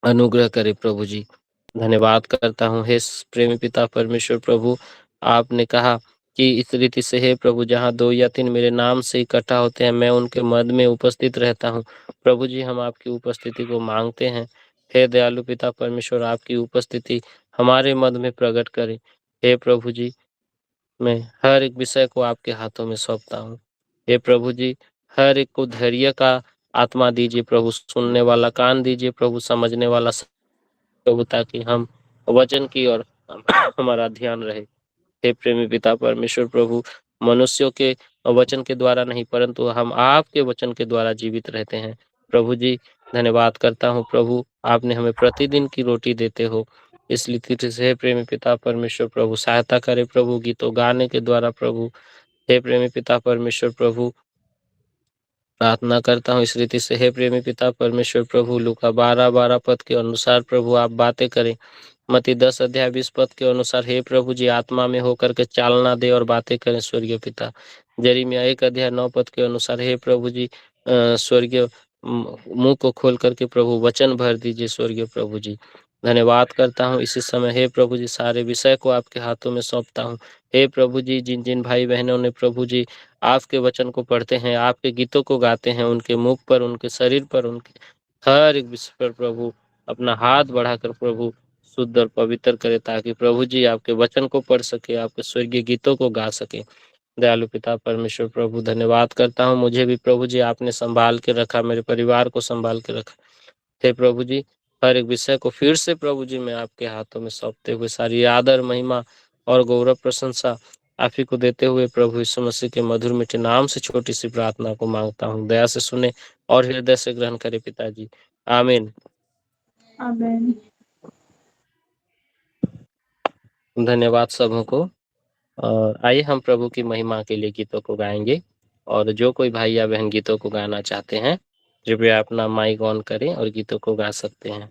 अनुग्रह करे प्रभु जी। धन्यवाद करता हूँ हे प्रेमी पिता परमेश्वर प्रभु, आपने कहा कि इस रीति से हे प्रभु, जहाँ 2 या 3 मेरे नाम से इकट्ठा होते हैं, मैं उनके मध्य में उपस्थित रहता हूँ। प्रभु जी, हम आपकी उपस्थिति को मांगते हैं। हे दयालु पिता परमेश्वर, आपकी उपस्थिति हमारे मध्य में प्रकट करें। हे प्रभु जी, मैं हर एक विषय को आपके हाथों में सौंपता हूँ। हे प्रभु जी, हर एक को धैर्य का आत्मा दीजिए प्रभु, सुनने वाला कान दीजिए प्रभु, समझने वाला प्रभु, ताकि हम वचन की ओर हमारा ध्यान रहे। हे प्रेमी पिता परमेश्वर प्रभु, मनुष्यों के वचन के द्वारा नहीं, परंतु हम आपके वचन के द्वारा जीवित रहते हैं। प्रभु जी, धन्यवाद करता हूँ प्रभु, आपने हमें प्रतिदिन की रोटी देते हो। इसलिए से हे प्रेमी पिता परमेश्वर प्रभु, सहायता करे प्रभु गीतों गाने के द्वारा प्रभु। हे प्रेमी पिता परमेश्वर प्रभु, प्रार्थना करता हूँ इस रीति से हे प्रेमी पिता परमेश्वर प्रभु, लूका 12:12 पद के अनुसार प्रभु आप बातें करें। मत्ती 10 अध्याय 20 पद के अनुसार हे प्रभु जी, आत्मा में होकर के चालना दे और बातें करें स्वर्गीय पिता। यिर्मयाह 1 अध्याय 9 पद के अनुसार हे प्रभु जी, स्वर्गीय मुंह को खोल करके प्रभु वचन भर दीजिए स्वर्गीय प्रभु जी। धन्यवाद करता हूँ इसी समय हे प्रभु जी, सारे विषय को आपके हाथों में सौंपता हूँ। हे प्रभु जी, जिन जिन भाई बहनों ने प्रभु जी आपके वचन को पढ़ते हैं, आपके गीतों को गाते हैं, उनके मुख पर, उनके शरीर पर, उनके हर एक विषय पर प्रभु अपना हाथ बढ़ाकर प्रभु शुद्ध और पवित्र करे, ताकि प्रभु जी आपके वचन को पढ़ सके, आपके स्वर्गीय गीतों को गा सके। दयालु पिता परमेश्वर प्रभु, धन्यवाद करता हूँ, मुझे भी प्रभु जी आपने संभाल के रखा, मेरे परिवार को संभाल के रखा। हे प्रभु जी, हर एक विषय को फिर से प्रभु जी मैं आपके हाथों में सौंपते हुए सारी आदर, महिमा और गौरव प्रशंसा आप ही को देते हुए प्रभु यीशु मसीह के मधुर मीठे नाम से छोटी सी प्रार्थना को मांगता हूँ। दया से सुने और हृदय से ग्रहण करे पिताजी, आमीन। आमीन। धन्यवाद सबों को। और आइए हम प्रभु की महिमा के लिए गीतों को गाएंगे, और जो कोई भाई या बहन गीतों को गाना चाहते हैं, कृपया अपना माइक ऑन करें और गीतों को गा सकते हैं।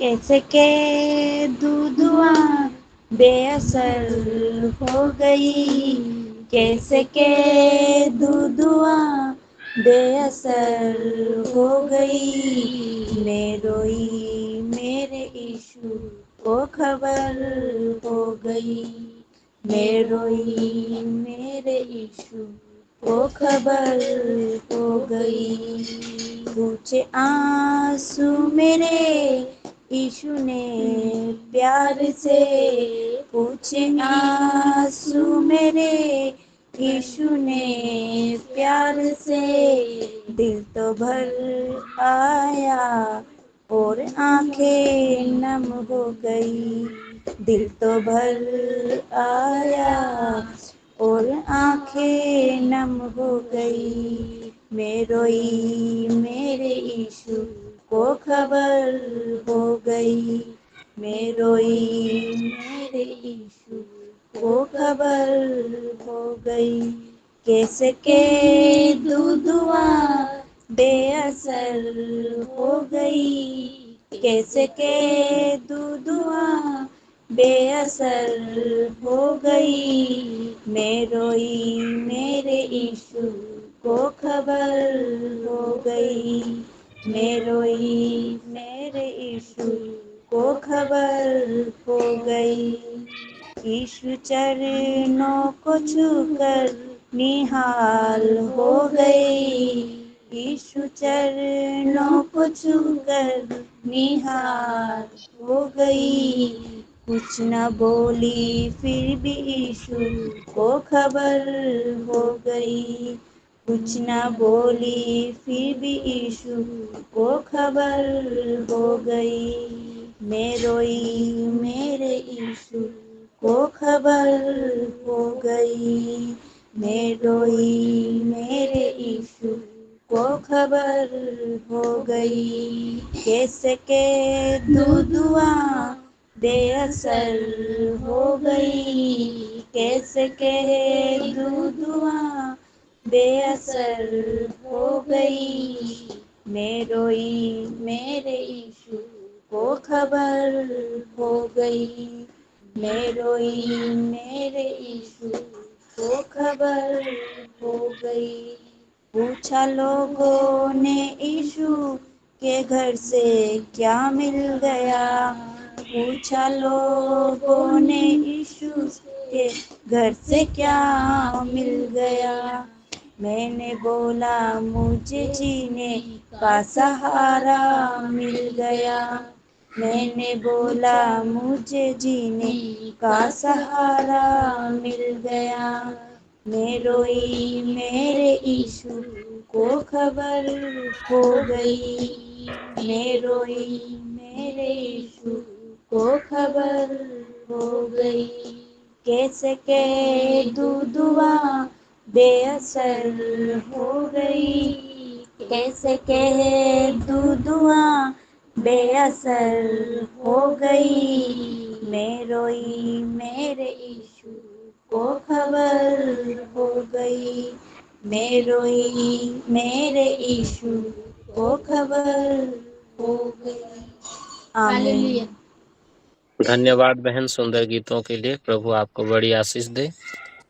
कैसे के दूधुआ बेअसर हो गई, कैसे के दूधुआ बेअसर हो गई, मैं रोई मेरे यीशु को खबर हो गई, मैं रोई मेरे यीशु को खबर हो गई, पूछे आंसू मेरे यीशु ने प्यार से, पूछे आंसू मेरे यीशु ने प्यार से, दिल तो भर आया और आंखें नम हो गई, दिल तो भर आया और आंखें नम हो गई, मैं रोई मेरे यीशु को खबर हो गई, मैं रोई मेरे यीशु को खबर हो गई, कैसे के दूधुआ बेअसर हो गई, कैसे के दूधुआ बेअसर हो गई, मैं रोई मेरे यीशु को खबर हो गई, मैं रोई मेरे यीशु को खबर हो गई, यीशु चरणों को छूकर निहाल हो गई, यीशु चरणों को छूकर निहाल हो गई, कुछ न बोली फिर भी यीशु को खबर हो गई, कुछ न बोली फिर भी यीशु को खबर हो गई, मैं रोई मेरे यीशु को खबर हो गई, मैं रोई मेरे यीशु को खबर हो गई, कैसे के दूधुआ बेअसर हो गई, कैसे के दूधुआ बेअसर हो गई, मैं रोई मेरे यीशु को खबर हो गई, मैं रोई मेरे यीशु को खबर हो गई, पूछा लोगों ने यीशु के घर से क्या मिल गया। पूछा लोगों ने यीशु के घर से क्या मिल गया। मैंने बोला मुझे जीने का सहारा मिल गया। मैंने बोला मुझे जीने का सहारा मिल गया। मैं रोई मेरे यीशु को खबर हो गई। मैं रोई मेरे यीशु को खबर हो गई। कैसे कह दूं दुआ बेअसर हो गई। कैसे कह दूं दुआ बेअसर हो गई। मैं रोई मेरे यीशु को खबर हो गई। मैं रोई मेरे यीशु को खबर हो गई। आमीन। धन्यवाद बहन सुंदर गीतों के लिए। प्रभु आपको बड़ी आशीष दे।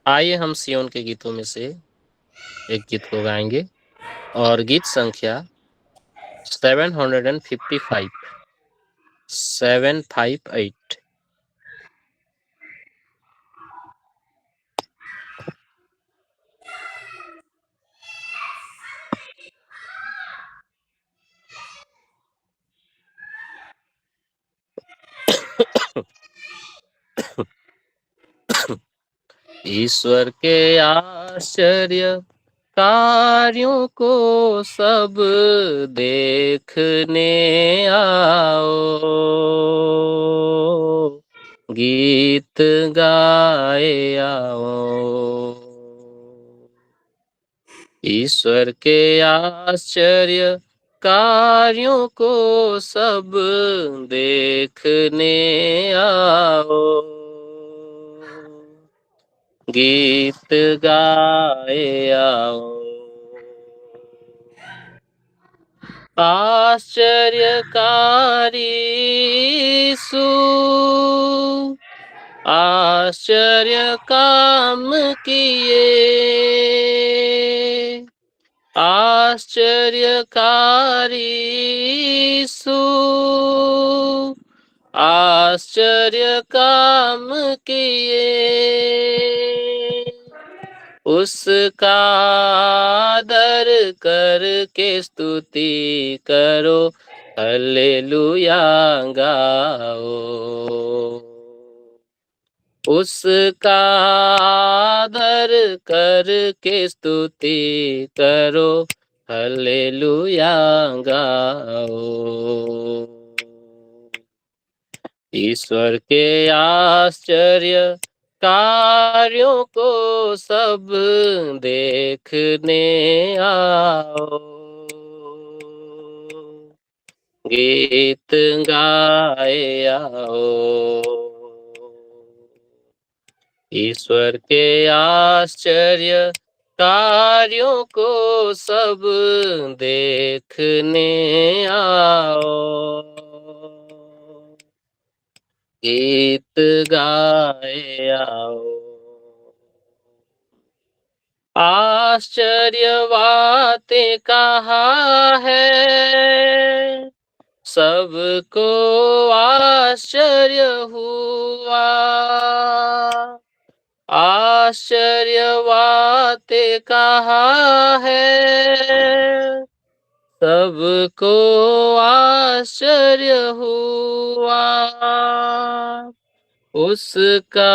आइए हम सियोन के गीतों में से एक गीत को गाएंगे और गीत संख्या 755 758। ईश्वर के आश्चर्य कार्यों को सब देखने आओ। गीत गाए आओ। ईश्वर के आश्चर्य कार्यों को सब देखने आओ। गीत गाए आओ। आश्चर्यकारी यीशु आश्चर्य काम किए। आश्चर्यकारी यीशु आश्चर्य काम किए। उसका आदर करके स्तुति करो। हल्लेलुया गाओ। उसका आदर करके स्तुति करो। हल्लेलुया गाओ। ईश्वर के आश्चर्य कार्यों को सब देखने आओ। गीत गाए आओ। ईश्वर के आश्चर्य कार्यों को सब देखने आओ। गीत गाए आओ। आश्चर्य बातें कहा है। सबको आश्चर्य हुआ। आश्चर्य बातें कहा है। सबको आश्चर्य हुआ। उसका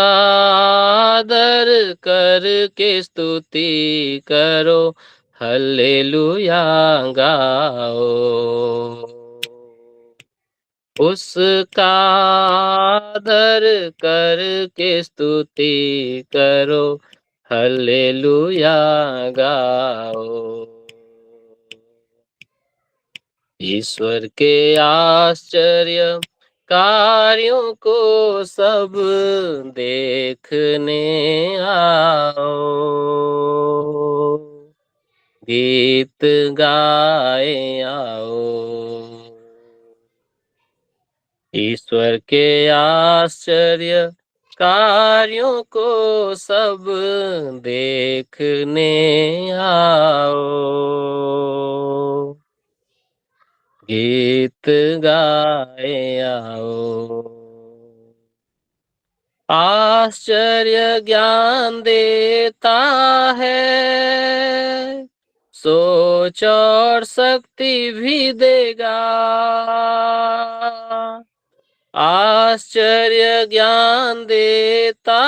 आदर करके स्तुति करो। हल्लेलुया गाओ। उसका आदर करके स्तुति करो। हल्लेलुया गाओ। ईश्वर के आश्चर्य कार्यों को सब देखने आओ। गीत गाए आओ। ईश्वर के आश्चर्य कार्यों को सब देखने आओ, गीत गाए आओ। आश्चर्य ज्ञान देता है, सोच और शक्ति भी देगा। आश्चर्य ज्ञान देता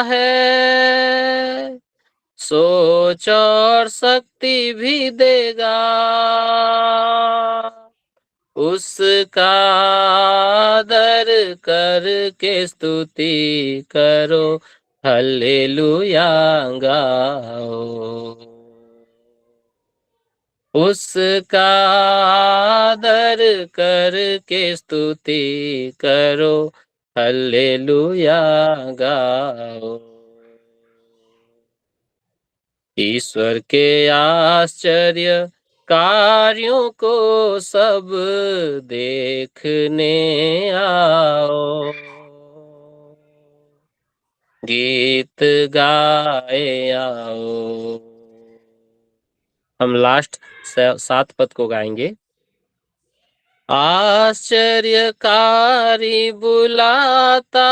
है, सोच और शक्ति भी देगा। उसका आदर करके स्तुति करो, हल्लेलुया गाओ। उसका आदर करके स्तुति करो, हल्लेलुया गाओ। ईश्वर के आश्चर्य कार्यों को सब देखने आओ, गीत गाए आओ। हम लास्ट 7 पद को गाएंगे। आश्चर्यकारी बुलाता,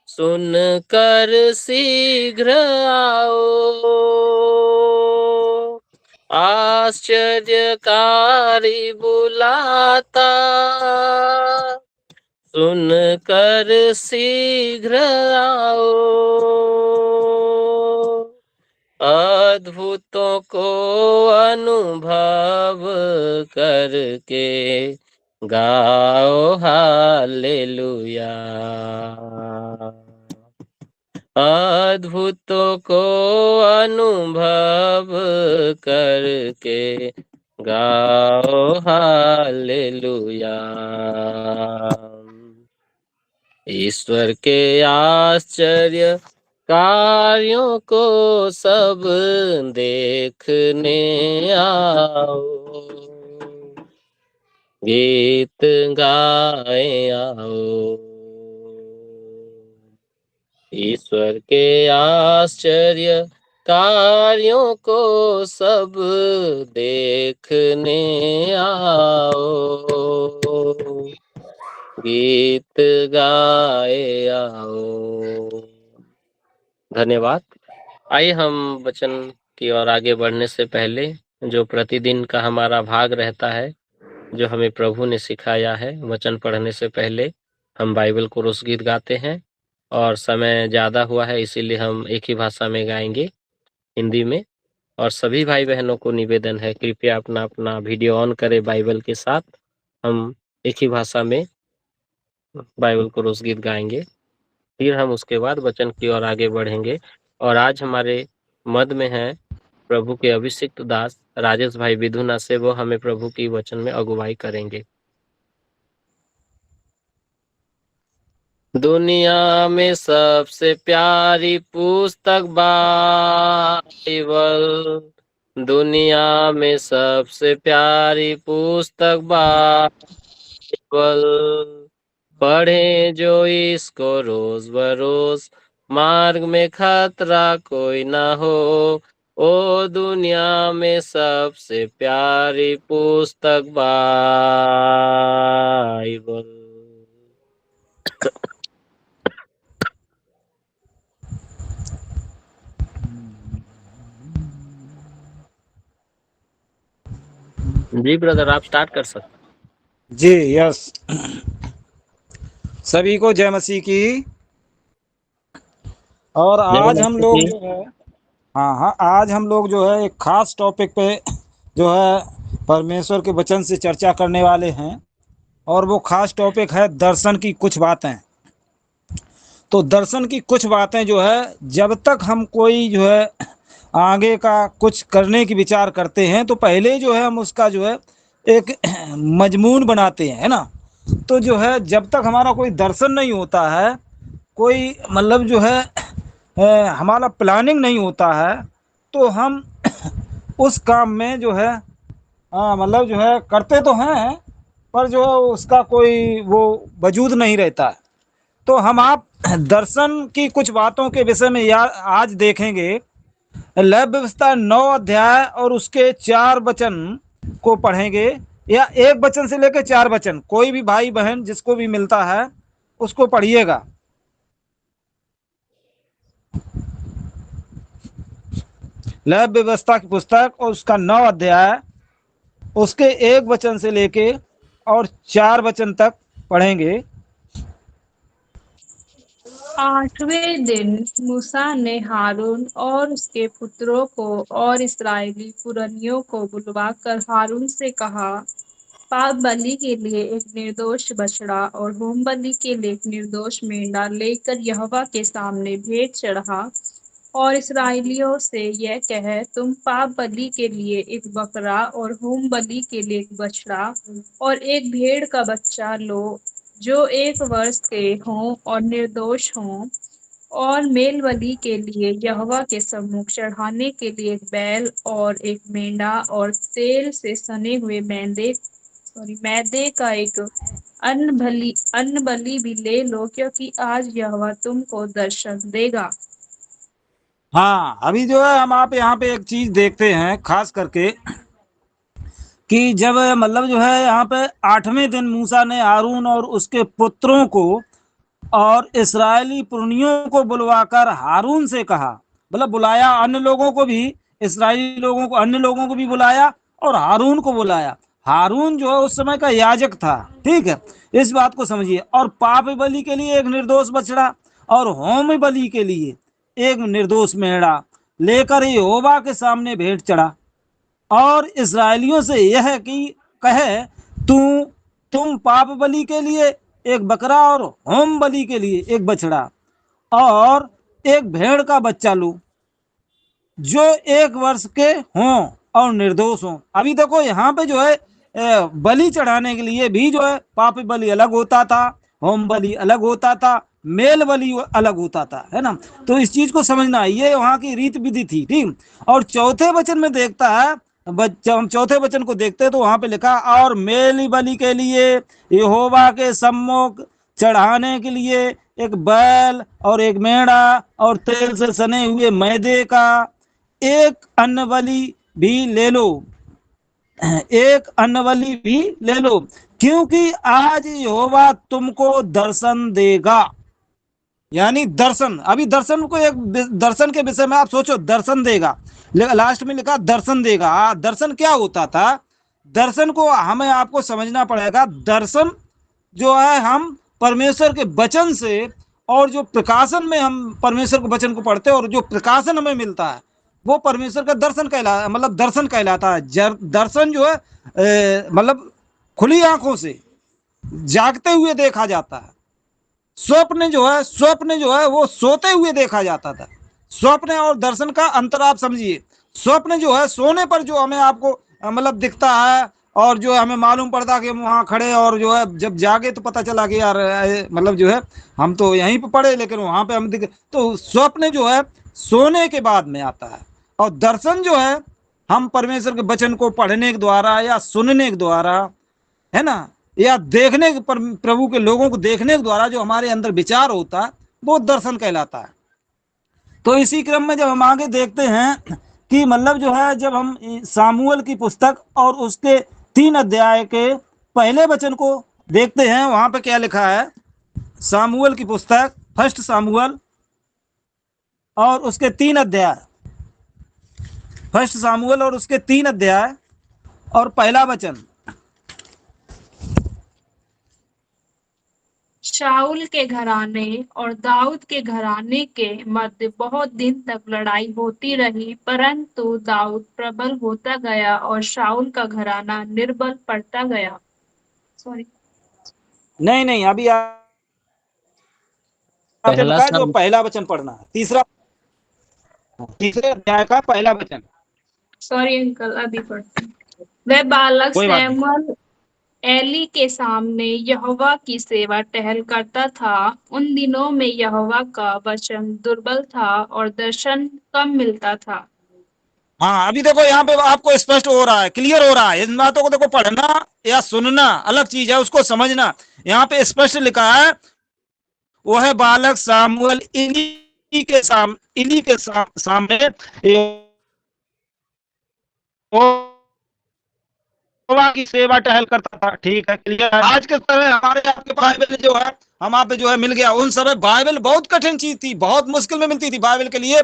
सुनकर शीघ्र आओ। आश्चर्यकारी बुलाता, सुनकर शीघ्र आओ। अद्भुतों को अनुभव करके गाओ हालेलुया। अद्भुतों को अनुभव करके गाओ हालेलुया। ईश्वर के आश्चर्य कार्यों को सब देखने आओ, गीत गाए आओ। ईश्वर के आश्चर्य कार्यों को सब देखने आओ, गीत गाए आओ। धन्यवाद। आइए हम वचन की ओर आगे बढ़ने से पहले जो प्रतिदिन का हमारा भाग रहता है, जो हमें प्रभु ने सिखाया है, वचन पढ़ने से पहले हम बाइबल को रोज गीत गाते हैं। और समय ज़्यादा हुआ है इसीलिए हम एक ही भाषा में गाएंगे, हिंदी में। और सभी भाई बहनों को निवेदन है, कृपया अपना अपना वीडियो ऑन करें बाइबल के साथ। हम एक ही भाषा में बाइबल को रोज गीत गाएंगे, फिर हम उसके बाद वचन की ओर आगे बढ़ेंगे। और आज हमारे मध्य में है प्रभु के अभिषिक्त दास राजेश भाई विधुना से, वो हमें प्रभु की वचन में अगुवाई करेंगे। दुनिया में सबसे प्यारी पुस्तक बाइबल, दुनिया में सबसे प्यारी पुस्तक बाइबल। पढ़े जो इसको रोज बरोज, मार्ग में खतरा कोई ना हो। ओ दुनिया में सबसे प्यारी पुस्तक बाइबल। जी ब्रदर, आप स्टार्ट कर सकते। जी यस, सभी को जय मसीह की। और आज हम लोग जो है, हाँ, आज हम लोग जो है एक खास टॉपिक पे जो है परमेश्वर के वचन से चर्चा करने वाले हैं। और वो खास टॉपिक है दर्शन की कुछ बातें। तो दर्शन की कुछ बातें जो है, जब तक हम कोई जो है आगे का कुछ करने की विचार करते हैं तो पहले जो है हम उसका जो है एक मजमून बनाते हैं, है ना। तो जो है जब तक हमारा कोई दर्शन नहीं होता है, कोई मतलब जो है हमारा प्लानिंग नहीं होता है, तो हम उस काम में जो है मतलब जो है करते तो हैं, पर जो उसका कोई वो वजूद नहीं रहता है। तो हम आप दर्शन की कुछ बातों के विषय में आज देखेंगे। लैव व्यवस्था 9 अध्याय और उसके 4 वचन को पढ़ेंगे, या 1 वचन से लेकर 4 वचन, कोई भी भाई बहन जिसको भी मिलता है उसको पढ़िएगा। लैव व्यवस्था की पुस्तक और उसका 9 अध्याय, उसके 1 वचन से लेके और 4 वचन तक पढ़ेंगे। 8वें दिन मूसा ने हारून और उसके पुत्रों को और इस्राएली पुरनियों को बुलवाकर हारून से कहा, पाप बलि के लिए एक निर्दोष बछड़ा और होम बलि के लिए एक निर्दोष मेंढा लेकर यहोवा के सामने भेंट चढ़ा, और इस्राएलियों से यह कहे, तुम पाप बलि के लिए एक बकरा और होम बलि के लिए एक बछड़ा और एक भेड़ का बच्चा लो, जो 1 वर्ष के हों और निर्दोष हों, और मेल बलि के लिए यहोवा के सम्मुख चढ़ाने के लिए एक बैल और एक मेंढा और तेल से सने हुए मैदे का एक अन्न बलि भी ले लो, क्योंकि आज यहोवा तुमको दर्शन देगा। हाँ, अभी जो है हम आप यहाँ पे एक चीज देखते हैं खास करके कि जब मतलब जो है यहाँ पे 8वें दिन मूसा ने हारून और उसके पुत्रों को और इस्राएली पुरनियों को बुलवाकर हारून से कहा, मतलब बुलाया, अन्य लोगों को भी, इस्राएली लोगों को, अन्य लोगों को भी बुलाया और हारून को बुलाया। हारून जो है उस समय का याजक था, ठीक है, इस बात को समझिए। और पाप बलि के लिए एक निर्दोष बछड़ा और होम बलि के लिए एक निर्दोष मेढ़ा लेकर यहोवा के सामने भेंट चढ़ा, और इस्राएलियों से यह कि कहे, तुम पाप बलि के लिए एक बकरा और होम बलि के लिए एक बछड़ा और एक भेड़ का बच्चा लो, जो 1 वर्ष के हों और निर्दोष हों। अभी देखो यहाँ पे जो है बलि चढ़ाने के लिए भी जो है पाप बलि अलग होता था, होम बलि अलग होता था, मेल बलि अलग होता था, है ना। तो इस चीज को समझना, ये वहाँ की रीत विधि थी, ठीक। और चौथे वचन में देखता है, जब हम चौथे वचन को देखते हैं तो वहां पे लिखा, और मेल बलि के लिए यहोवा के सम्मुख चढ़ाने के लिए एक बैल और एक मेढ़ा और तेल से सने हुए मैदे का एक अन्न बलि भी ले लो, एक अन्न बलि भी ले लो, क्योंकि आज यहोवा तुमको दर्शन देगा। यानी दर्शन, अभी दर्शन को, एक दर्शन के विषय में आप सोचो, दर्शन देगा, लास्ट में लिखा दर्शन देगा। दर्शन क्या होता था? दर्शन को हमें आपको समझना पड़ेगा। दर्शन जो है हम परमेश्वर के वचन से, और जो प्रकाशन में हम परमेश्वर के वचन को पढ़ते हैं और जो प्रकाशन हमें मिलता है वो परमेश्वर का दर्शन कहलाता, मतलब दर्शन कहलाता है। दर्शन जो है मतलब खुली आंखों से जागते हुए देखा जाता है। स्वप्न जो है वो सोते हुए देखा जाता था। स्वप्न और दर्शन का अंतर आप समझिए। स्वप्न जो है सोने पर जो हमें आपको मतलब दिखता है, और जो हमें मालूम पड़ता कि हम वहाँ खड़े, और जो है जब जागे तो पता चला कि यार मतलब जो है हम तो यहीं पे पड़े, लेकिन वहाँ पे हम दिखे। तो स्वप्न जो है सोने के बाद में आता है, और दर्शन जो है हम परमेश्वर के वचन को पढ़ने के द्वारा या सुनने के द्वारा, है ना, या देखने पर प्रभु के लोगों को देखने के द्वारा जो हमारे अंदर विचार होता है वो दर्शन कहलाता है। तो इसी क्रम में जब हम आगे देखते हैं कि मतलब जो है, जब हम सामुएल की पुस्तक और उसके 3 अध्याय के पहले वचन को देखते हैं, वहां पे क्या लिखा है। सामुएल की पुस्तक 1 सामुएल और उसके 3 अध्याय, 1 सामुएल और उसके 3 अध्याय और पहला वचन। शाऊल के घराने और दाऊद के घराने के मध्य बहुत दिन तक लड़ाई होती रही, परंतु दाऊद प्रबल होता गया और शाऊल का घराना निर्बल पड़ता गया। सॉरी, नहीं, अभी पहला का जो साम पहला वचन पढ़ना है, तीसरे अध्याय का पहला वचन। सॉरी अंकल, अभी पढ़ती। वह बालक कोई बात नहीं। सैमुअल एली के सामने यहोवा की सेवा टहल करता था। उन दिनों में यहोवा का वचन दुर्बल था और दर्शन कम मिलता था। हाँ, अभी देखो यहाँ पे आपको स्पष्ट हो रहा है, क्लियर हो रहा है। इन बातों को देखो, पढ़ना या सुनना अलग चीज है, उसको समझना। यहाँ पे स्पष्ट लिखा है, वह बालक सामुएल इली के सामने यहोवा की सेवा टहल करता था। ठीक है, क्लियर है। आज के समय हमारे आपके बाइबल जो है हम आप जो है मिल गया। उन समय बाइबल बहुत कठिन चीज थी, बहुत मुश्किल में मिलती थी। बाइबल के लिए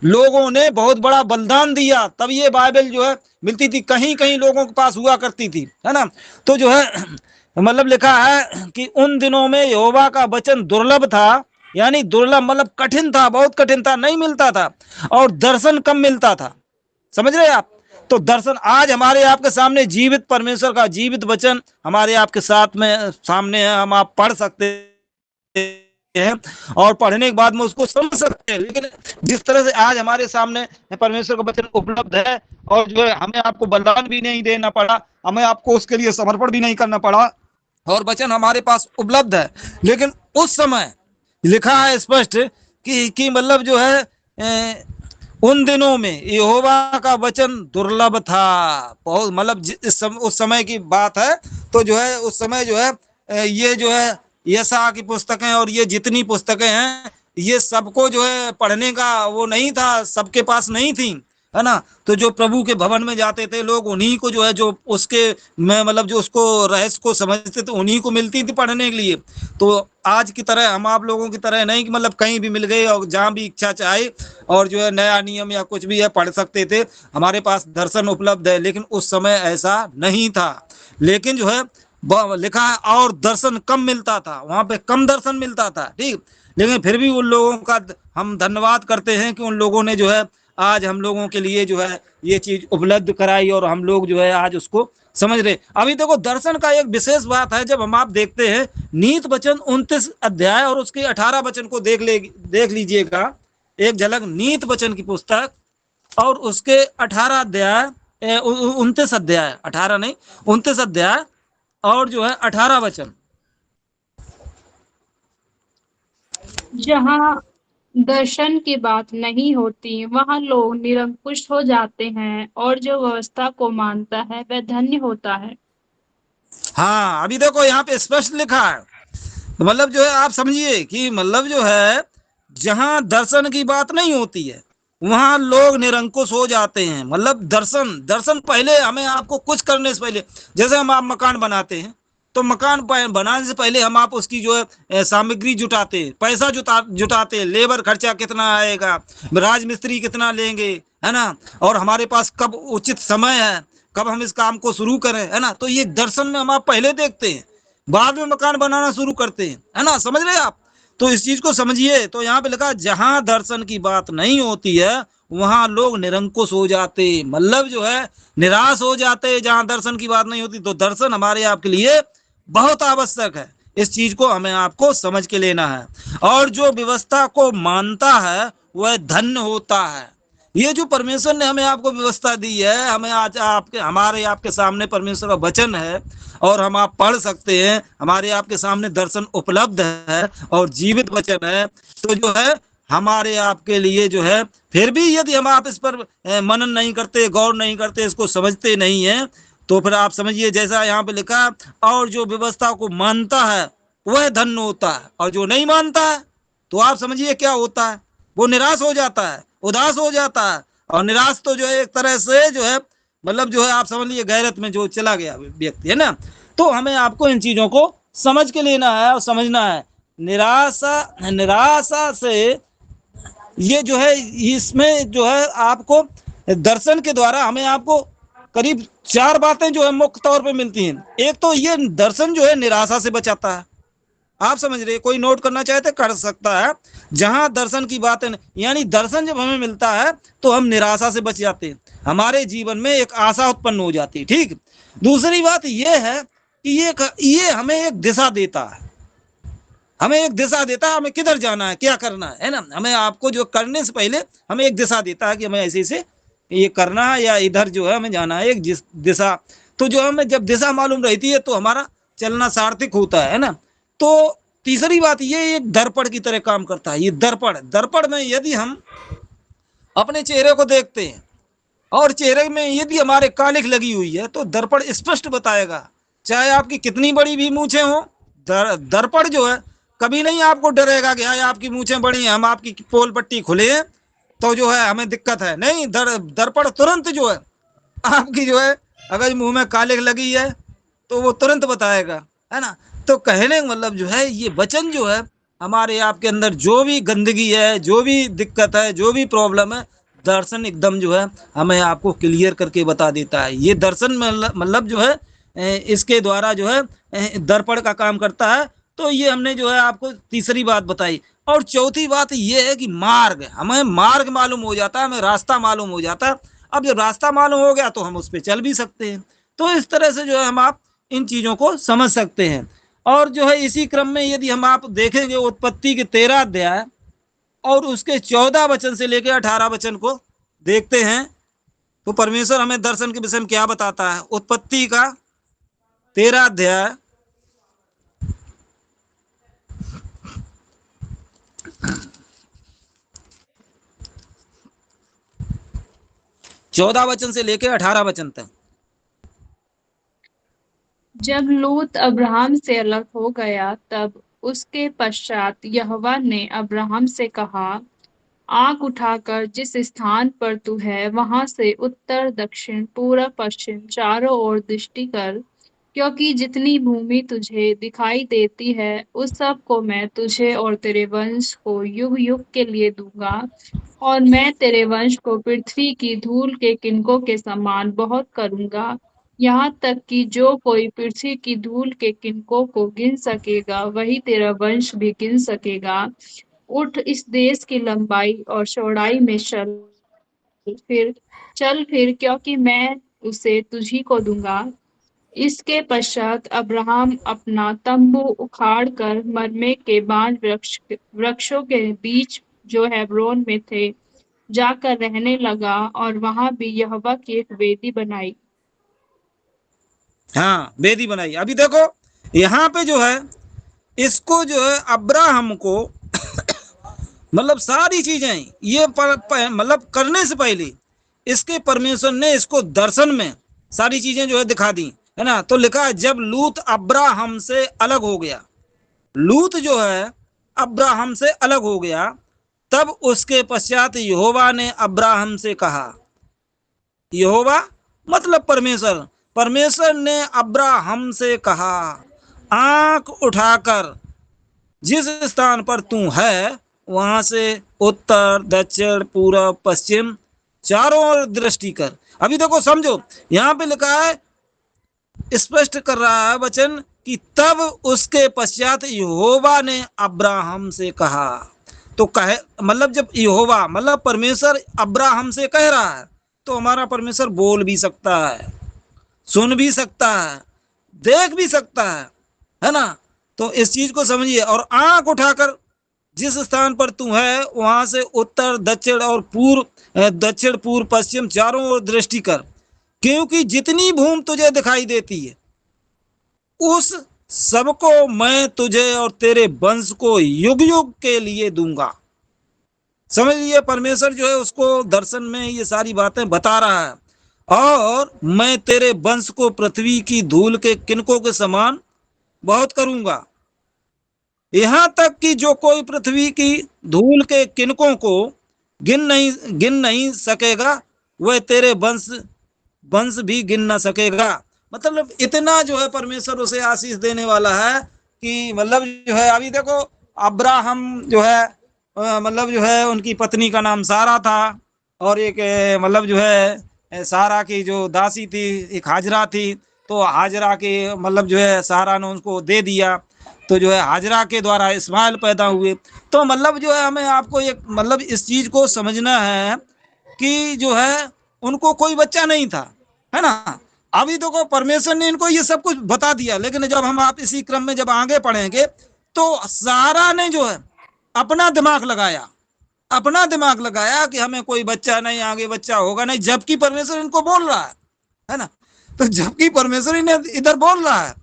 लोगों ने बहुत बड़ा बलिदान दिया, तब ये बाइबल जो है मिलती थी। कहीं कहीं लोगों के पास हुआ करती थी, है ना। तो जो है मतलब लिखा है कि उन दिनों में यहोवा का वचन दुर्लभ था, यानी दुर्लभ मतलब कठिन था, बहुत कठिन था, नहीं मिलता था, और दर्शन कम मिलता था। समझ रहे हैं आप। तो दर्शन आज हमारे आपके सामने जीवित परमेश्वर का जीवित वचन हमारे आपके साथ में सामने है, हम आप पढ़ सकते हैं और पढ़ने के बाद में उसको समझ सकते हैं। लेकिन जिस तरह से आज हमारे सामने परमेश्वर का वचन उपलब्ध है, और जो है हमें आपको बलिदान भी नहीं देना पड़ा, हमें आपको उसके लिए समर्पण भी नहीं करना पड़ा, और वचन हमारे पास उपलब्ध है। लेकिन उस समय लिखा है स्पष्ट कि मतलब जो है उन दिनों में यहोवा का वचन दुर्लभ था। बहुत मतलब उस समय की बात है। तो जो है उस समय जो है ये जो है यशायाह की पुस्तकें और ये जितनी पुस्तकें हैं, ये सबको जो है पढ़ने का वो नहीं था, सबके पास नहीं थी, है ना। तो जो प्रभु के भवन में जाते थे लोग, उन्हीं को जो है जो उसके में मतलब जो उसको रहस्य को समझते थे, उन्हीं को मिलती थी पढ़ने के लिए। तो आज की तरह हम आप लोगों की तरह नहीं कि मतलब कहीं भी मिल गए और जहाँ भी इच्छा चाहे और जो है नया नियम या कुछ भी है पढ़ सकते थे। हमारे पास दर्शन उपलब्ध है, लेकिन उस समय ऐसा नहीं था। लेकिन जो है लिखा है और दर्शन कम मिलता था, वहां पे कम दर्शन मिलता था, ठीक। लेकिन फिर भी उन लोगों का हम धन्यवाद करते हैं कि उन लोगों ने जो है आज हम लोगों के लिए जो है ये चीज उपलब्ध कराई, और हम लोग जो है आज उसको समझ रहे। अभी देखो दर्शन का एक विशेष बात है, जब हम आप देखते हैं नीत वचन 29 अध्याय और उसके 18 वचन को देख लीजिएगा, एक झलक नीत वचन की पुस्तक और उसके 18 अध्याय 29 अध्याय, 18 नहीं 29 अध्याय और जो है 18 वचन। जहाँ दर्शन की बात नहीं होती वहाँ लोग निरंकुश हो जाते हैं, और जो व्यवस्था को मानता है वह धन्य होता है। हाँ, अभी देखो यहाँ पे स्पष्ट लिखा है। मतलब जो है आप समझिए कि मतलब जो है जहां दर्शन की बात नहीं होती है वहां लोग निरंकुश हो जाते हैं। मतलब दर्शन दर्शन पहले हमें आपको कुछ करने से पहले, जैसे हम आप मकान बनाते हैं तो मकान बनाने से पहले हम आप उसकी जो है सामग्री जुटाते हैं, पैसा जुटाते हैं, लेबर खर्चा कितना आएगा, राज मिस्त्री कितना लेंगे, है ना, और हमारे पास कब उचित समय है, कब हम इस काम को शुरू करें, है ना। तो ये दर्शन में हम आप पहले देखते हैं, बाद में मकान बनाना शुरू करते हैं, है ना। समझ रहे हैं आप। तो इस चीज को समझिए। तो यहाँ पे लिखा जहां दर्शन की बात नहीं होती है वहां लोग निरंकुश हो जाते, मतलब जो है निराश हो जाते। जहां दर्शन की बात नहीं होती, तो दर्शन हमारे आपके लिए बहुत आवश्यक है। इस चीज को हमें आपको समझ के लेना है। और जो व्यवस्था को मानता है वह धन्य होता है। ये जो परमेश्वर ने हमें आपको व्यवस्था दी है, हमें आज आपके हमारे आपके सामने परमेश्वर का वचन है और हम आप पढ़ सकते हैं, हमारे आपके सामने दर्शन उपलब्ध है और जीवित वचन है। तो जो है हमारे आपके लिए जो है फिर भी यदि हम आप इस पर मनन नहीं करते, गौर नहीं करते, इसको समझते नहीं है, तो फिर आप समझिए जैसा यहाँ पे लिखा, और जो व्यवस्था को मानता है वह धन्य होता है, और जो नहीं मानता है तो आप समझिए क्या होता है, वो निराश हो जाता है, उदास हो जाता है। और निराश तो जो है एक तरह से जो है मतलब जो है आप समझ लीजिए गैरत में जो चला गया व्यक्ति, है ना। तो हमें आपको इन चीजों को समझ के लेना है और समझना है। निराशा निराशा से ये जो है इसमें जो है आपको दर्शन के द्वारा हमें आपको करीब 4 बातें जो है मुख्य तौर पे मिलती हैं। एक तो ये दर्शन जो है निराशा से बचाता है। आप समझ रहे, कोई नोट करना चाहे तो कर सकता है। जहां दर्शन की बात है, यानी दर्शन जब हमें मिलता है तो हम निराशा से बच जाते हैं, हमारे जीवन में एक आशा उत्पन्न हो जाती है, ठीक। दूसरी बात यह है कि ये हमें एक दिशा देता है, हमें एक दिशा देता है, हमें किधर जाना है, क्या करना है ना। हमें आपको जो करने से पहले हमें एक दिशा देता है कि हमें ऐसे से ये करना है या इधर जो है हमें जाना है, एक दिशा। तो जो हमें जब दिशा मालूम रहती है तो हमारा चलना सार्थक होता है ना। तो तीसरी बात ये एक दर्पण की तरह काम करता है। ये दर्पण में यदि हम अपने चेहरे को देखते हैं और चेहरे में यदि हमारे कालिख लगी हुई है तो दर्पण स्पष्ट बताएगा, चाहे आपकी कितनी बड़ी भी मूछें हो, दर्पण जो है कभी नहीं आपको डरेगा कि हाँ आपकी मूछें बड़ी हैं, हम आपकी पोल पट्टी खुले हैं तो जो है हमें दिक्कत है। नहीं, दर्पण तुरंत जो है आपकी जो है अगर मुंह में कालिख लगी है तो वो तुरंत बताएगा, है ना। तो कहने का मतलब जो है ये वचन जो है हमारे आपके अंदर जो भी गंदगी है, जो भी दिक्कत है, जो भी प्रॉब्लम है, दर्शन एकदम जो है हमें आपको क्लियर करके बता देता है। ये दर्शन मतलब जो है इसके द्वारा जो है दर्पण का काम करता है। तो ये हमने जो है आपको तीसरी बात बताई। और चौथी बात ये है कि मार्ग, हमें मार्ग मालूम हो जाता है, हमें रास्ता मालूम हो जाता है। अब जब रास्ता मालूम हो गया तो हम उस पर चल भी सकते हैं। तो इस तरह से जो है हम आप इन चीजों को समझ सकते हैं। और जो है इसी क्रम में यदि हम आप देखेंगे उत्पत्ति के 13 अध्याय और उसके 14 वचन से लेकर 18 वचन को देखते हैं तो परमेश्वर हमें दर्शन के विषय में क्या बताता है। उत्पत्ति का 13 अध्याय 14 वचन से लेकर 18 वचन तक। जब लूत अब्राहम से अलग हो गया तब उसके पश्चात यहोवा ने अब्राहम से कहा, आँख उठाकर जिस स्थान पर तू है वहां से उत्तर दक्षिण पूरब पश्चिम चारों ओर दृष्टि कर, क्योंकि जितनी भूमि तुझे दिखाई देती है उस सब को मैं तुझे और तेरे वंश को युग युग के लिए दूंगा, और मैं तेरे वंश को पृथ्वी की धूल के किनकों के समान बहुत करूंगा, यहाँ तक कि जो कोई पृथ्वी की धूल के किनकों को गिन सकेगा वही तेरा वंश भी गिन सकेगा। उठ, इस देश की लंबाई और चौड़ाई में फिर चल फिर, क्योंकि मैं उसे तुझी को दूंगा। इसके पश्चात अब्राहम अपना तंबू उखाड़ कर मरमे के बांज वृक्षों के बीच जो हेब्रोन में थे जाकर रहने लगा, और वहां भी यहोवा की एक वेदी बनाई। हाँ, वेदी बनाई। अभी देखो यहाँ पे जो है इसको जो है अब्राहम को मतलब सारी चीजें ये मतलब करने से पहले इसके परमेश्वर ने इसको दर्शन में सारी चीजें जो है दिखा दी, है ना। तो लिखा है जब लूत अब्राहम से अलग हो गया, लूत जो है अब्राहम से अलग हो गया, तब उसके पश्चात यहोवा ने अब्राहम से कहा। यहोवा मतलब परमेश्वर, परमेश्वर ने अब्राहम से कहा, आंख उठाकर जिस स्थान पर तू है वहां से उत्तर दक्षिण पूर्व पश्चिम चारों ओर दृष्टि कर। अभी देखो समझो, यहाँ पे लिखा है, स्पष्ट कर रहा है वचन कि तब उसके पश्चात यहोवा ने अब्राहम से कहा। तो कहे मतलब जब यहोवा मतलब परमेश्वर अब्राहम से कह रहा है तो हमारा परमेश्वर बोल भी सकता है, सुन भी सकता है, देख भी सकता है ना। तो इस चीज को समझिए। और आंख उठाकर जिस स्थान पर तू है वहां से उत्तर दक्षिण और दक्षिण पूर्व पश्चिम चारों ओर दृष्टि कर, क्योंकि जितनी भूमि तुझे दिखाई देती है उस सबको मैं तुझे और तेरे वंश को युग युग के लिए दूंगा। समझ लीजिए, परमेश्वर जो है उसको दर्शन में ये सारी बातें बता रहा है। और मैं तेरे वंश को पृथ्वी की धूल के किनकों के समान बहुत करूंगा, यहां तक कि जो कोई पृथ्वी की धूल के किनकों को गिन नहीं सकेगा वह तेरे वंश भी गिन ना सकेगा। मतलब इतना जो है परमेश्वर उसे आशीष देने वाला है कि मतलब जो है अभी देखो अब्राहम जो है मतलब जो है उनकी पत्नी का नाम सारा था, और एक मतलब जो है सारा की जो दासी थी एक हाजरा थी। तो हाजरा के मतलब जो है सारा ने उनको दे दिया, तो जो है हाजरा के द्वारा इस्माइल पैदा हुए। तो मतलब जो है हमें आपको एक मतलब इस चीज को समझना है कि जो है उनको कोई बच्चा नहीं था, है ना। अभी देखो परमेश्वर ने इनको ये सब कुछ बता दिया, लेकिन जब हम आप इसी क्रम में जब आगे पढ़ेंगे तो सारा ने जो है अपना दिमाग लगाया कि हमें कोई बच्चा नहीं, आगे बच्चा होगा नहीं, जबकि परमेश्वर इनको बोल रहा है ना। तो जबकि परमेश्वर इन्हें इधर बोल रहा है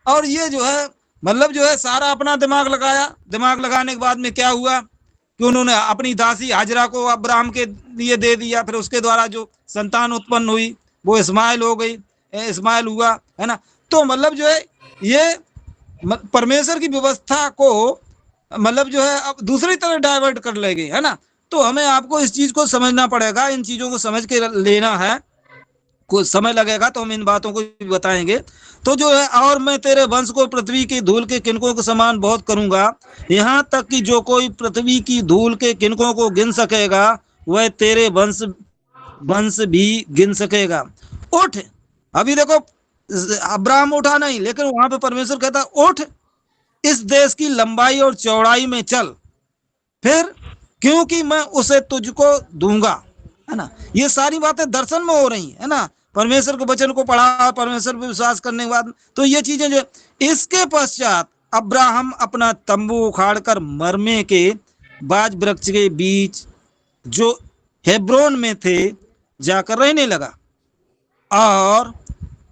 और ये जो है मतलब जो है सारा अपना दिमाग लगाया। दिमाग लगाने के बाद में क्या हुआ कि उन्होंने अपनी दासी हाजरा को अब्राहम के लिए दे दिया, फिर उसके द्वारा जो संतान उत्पन्न हुई वो इस्माइल हो गई, इस्माइल हुआ, है ना। तो मतलब जो है ये परमेश्वर की व्यवस्था को मतलब जो है अब दूसरी तरह डाइवर्ट कर लेंगे, है ना। तो हमें आपको इस चीज को समझना पड़ेगा, इन चीजों को समझ के लेना है। कुछ समय लगेगा तो हम इन बातों को भी बताएंगे। तो जो है, और मैं तेरे वंश को पृथ्वी की धूल के किनकों के समान बहुत करूंगा, यहाँ तक कि जो कोई पृथ्वी की धूल के किनकों को गिन सकेगा वह तेरे वंश वंश भी गिन सकेगा। उठ। अभी देखो, अब्राहम उठा नहीं, लेकिन वहां पे परमेश्वर कहता उठ, इस देश की लंबाई और चौड़ाई में चल, फिर क्योंकि मैं उसे तुझको दूंगा, है ना। ये सारी बातें दर्शन में हो रही है ना, परमेश्वर के वचन को पढ़ा, परमेश्वर पर विश्वास करने के बाद तो ये चीजें जो। इसके पश्चात अब्राहम अपना तंबू उखाड़ कर मरमे के बाज वृक्ष के बीच जो हेब्रोन में थे जाकर रहने लगा, और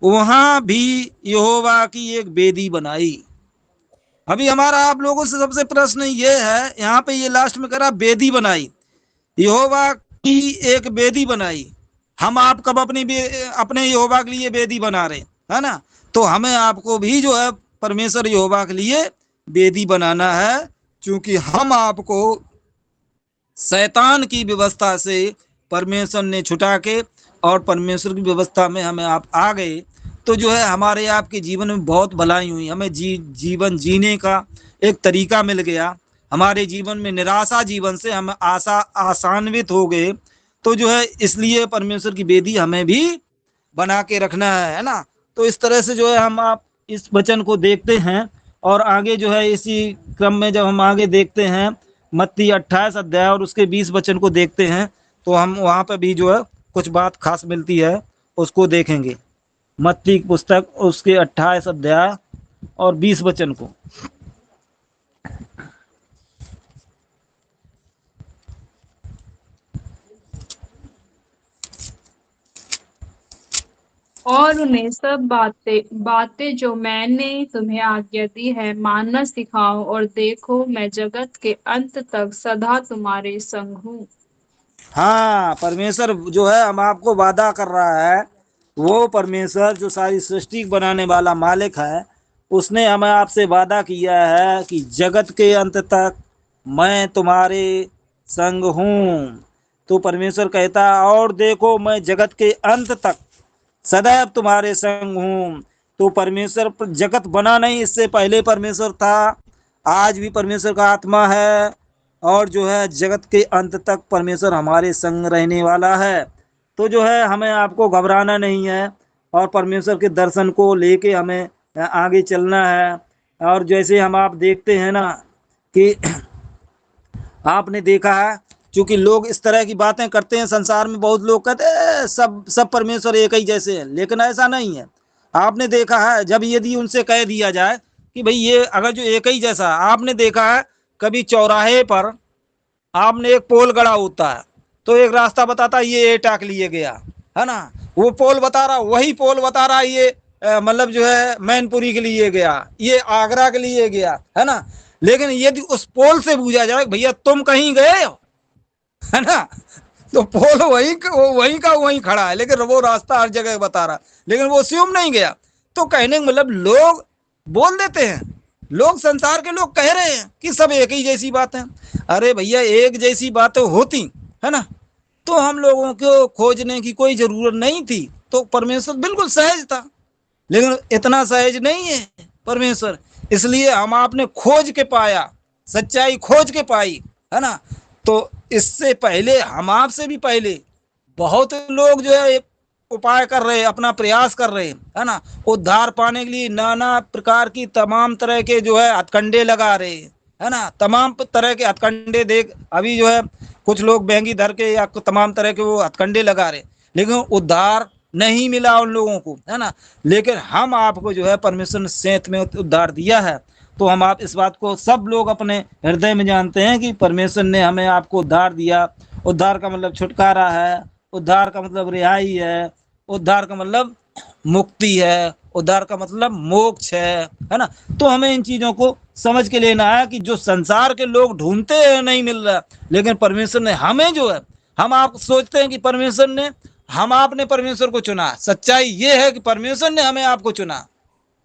वहां भी यहोवा की एक वेदी बनाई। अभी हमारा आप लोगों से सबसे प्रश्न ये है, यहाँ पे ये लास्ट में करा वेदी बनाई, यहोवा की एक वेदी बनाई। हम आप कब अपने यहोवा के लिए वेदी बना रहे, है ना। तो हमें आपको भी जो है परमेश्वर यहोवा के लिए वेदी बनाना है, क्योंकि हम आपको शैतान की व्यवस्था से परमेश्वर ने छुटा के और परमेश्वर की व्यवस्था में हमें आप आ गए, तो जो है हमारे आपके जीवन में बहुत भलाई हुई, हमें जीवन जीने का एक तरीका मिल गया, हमारे जीवन में निराशा जीवन से हम आसान्वित हो गए। तो जो है इसलिए परमेश्वर की वेदी हमें भी बना के रखना है ना। तो इस तरह से जो है हम आप इस वचन को देखते हैं, और आगे जो है इसी क्रम में जब हम आगे देखते हैं मत्ती 28 अध्याय और उसके 20 वचन को देखते हैं, तो हम वहां पर भी जो है कुछ बात खास मिलती है, उसको देखेंगे। मत्ती की पुस्तक उसके 28 अध्याय और 20 वचन को। और उन्हें सब बातें जो मैंने तुम्हें आज्ञा दी है मानना सिखाओ, और देखो मैं जगत के अंत तक सदा तुम्हारे संग हूँ। हाँ, परमेश्वर जो है हम आपको वादा कर रहा है, वो परमेश्वर जो सारी सृष्टि बनाने वाला मालिक है, उसने हमें आपसे वादा किया है कि जगत के अंत तक मैं तुम्हारे संग हूँ। तो परमेश्वर कहता है और देखो मैं जगत के अंत तक सदैव तुम्हारे संग हूँ। तो परमेश्वर जगत बना नहीं, इससे पहले परमेश्वर था, आज भी परमेश्वर का आत्मा है, और जो है जगत के अंत तक परमेश्वर हमारे संग रहने वाला है। तो जो है हमें आपको घबराना नहीं है, और परमेश्वर के दर्शन को लेके हमें आगे चलना है। और जैसे हम आप देखते हैं ना कि आपने देखा है, क्योंकि लोग इस तरह की बातें करते हैं, संसार में बहुत लोग कहते हैं सब परमेश्वर एक ही जैसे हैं, लेकिन ऐसा नहीं है। आपने देखा है, जब यदि उनसे कह दिया जाए कि भाई ये अगर जो एक ही जैसा, आपने देखा है कभी चौराहे पर आपने एक पोल गड़ा होता है, तो एक रास्ता बताता है ये एटा के लिए गया, है ना। वो पोल बता रहा, वही पोल बता रहा ये मतलब जो है मैनपुरी के लिए गया, ये आगरा के लिए गया, है ना। लेकिन यदि उस पोल से पूछा जाए भैया तुम कहीं गए हो, है ना, तो पोल वही का वहीं खड़ा है, लेकिन वो रास्ता हर जगह बता रहा, लेकिन वो स्वयं नहीं गया। तो कहने का मतलब लोग बोल देते हैं, लोग संसार के लोग कह रहे हैं कि सब एक ही जैसी बात है। अरे भैया एक जैसी बातें होती, है ना, तो हम लोगों को खोजने की कोई जरूरत नहीं थी। तो परमेश्वर बिल्कुल सहज था, लेकिन इतना सहज नहीं है परमेश्वर, इसलिए हम आपने खोज के पाया, सच्चाई खोज के पाई, है ना। तो इससे पहले हम आपसे भी पहले बहुत लोग जो है उपाय कर रहे, अपना प्रयास कर रहे, है ना, उद्धार पाने के लिए नाना प्रकार की तमाम तरह के जो है हथकंडे लगा रहे, है ना, तमाम तरह के हथकंडे देख अभी जो है कुछ लोग बैंगी धर के या तमाम तरह के वो हथकंडे लगा रहे, लेकिन उद्धार नहीं मिला उन लोगों को, है ना। लेकिन हम आपको जो है परमेश्वर ने सेंत में उद्धार दिया है। तो हम आप इस बात को सब लोग अपने हृदय में जानते हैं कि परमेश्वर ने हमें आपको उद्धार दिया। उद्धार का मतलब छुटकारा है, उद्धार का मतलब रिहाई है, उद्धार का मतलब मुक्ति है, उद्धार का मतलब मोक्ष है ना। तो हमें इन चीजों को समझ के लेना है कि जो संसार के लोग ढूंढते हैं नहीं मिल रहा, लेकिन परमेश्वर ने हमें जो है, हम आप सोचते हैं कि परमेश्वर ने हम आपने परमेश्वर को चुना, सच्चाई ये है कि परमेश्वर ने हमें आपको चुना,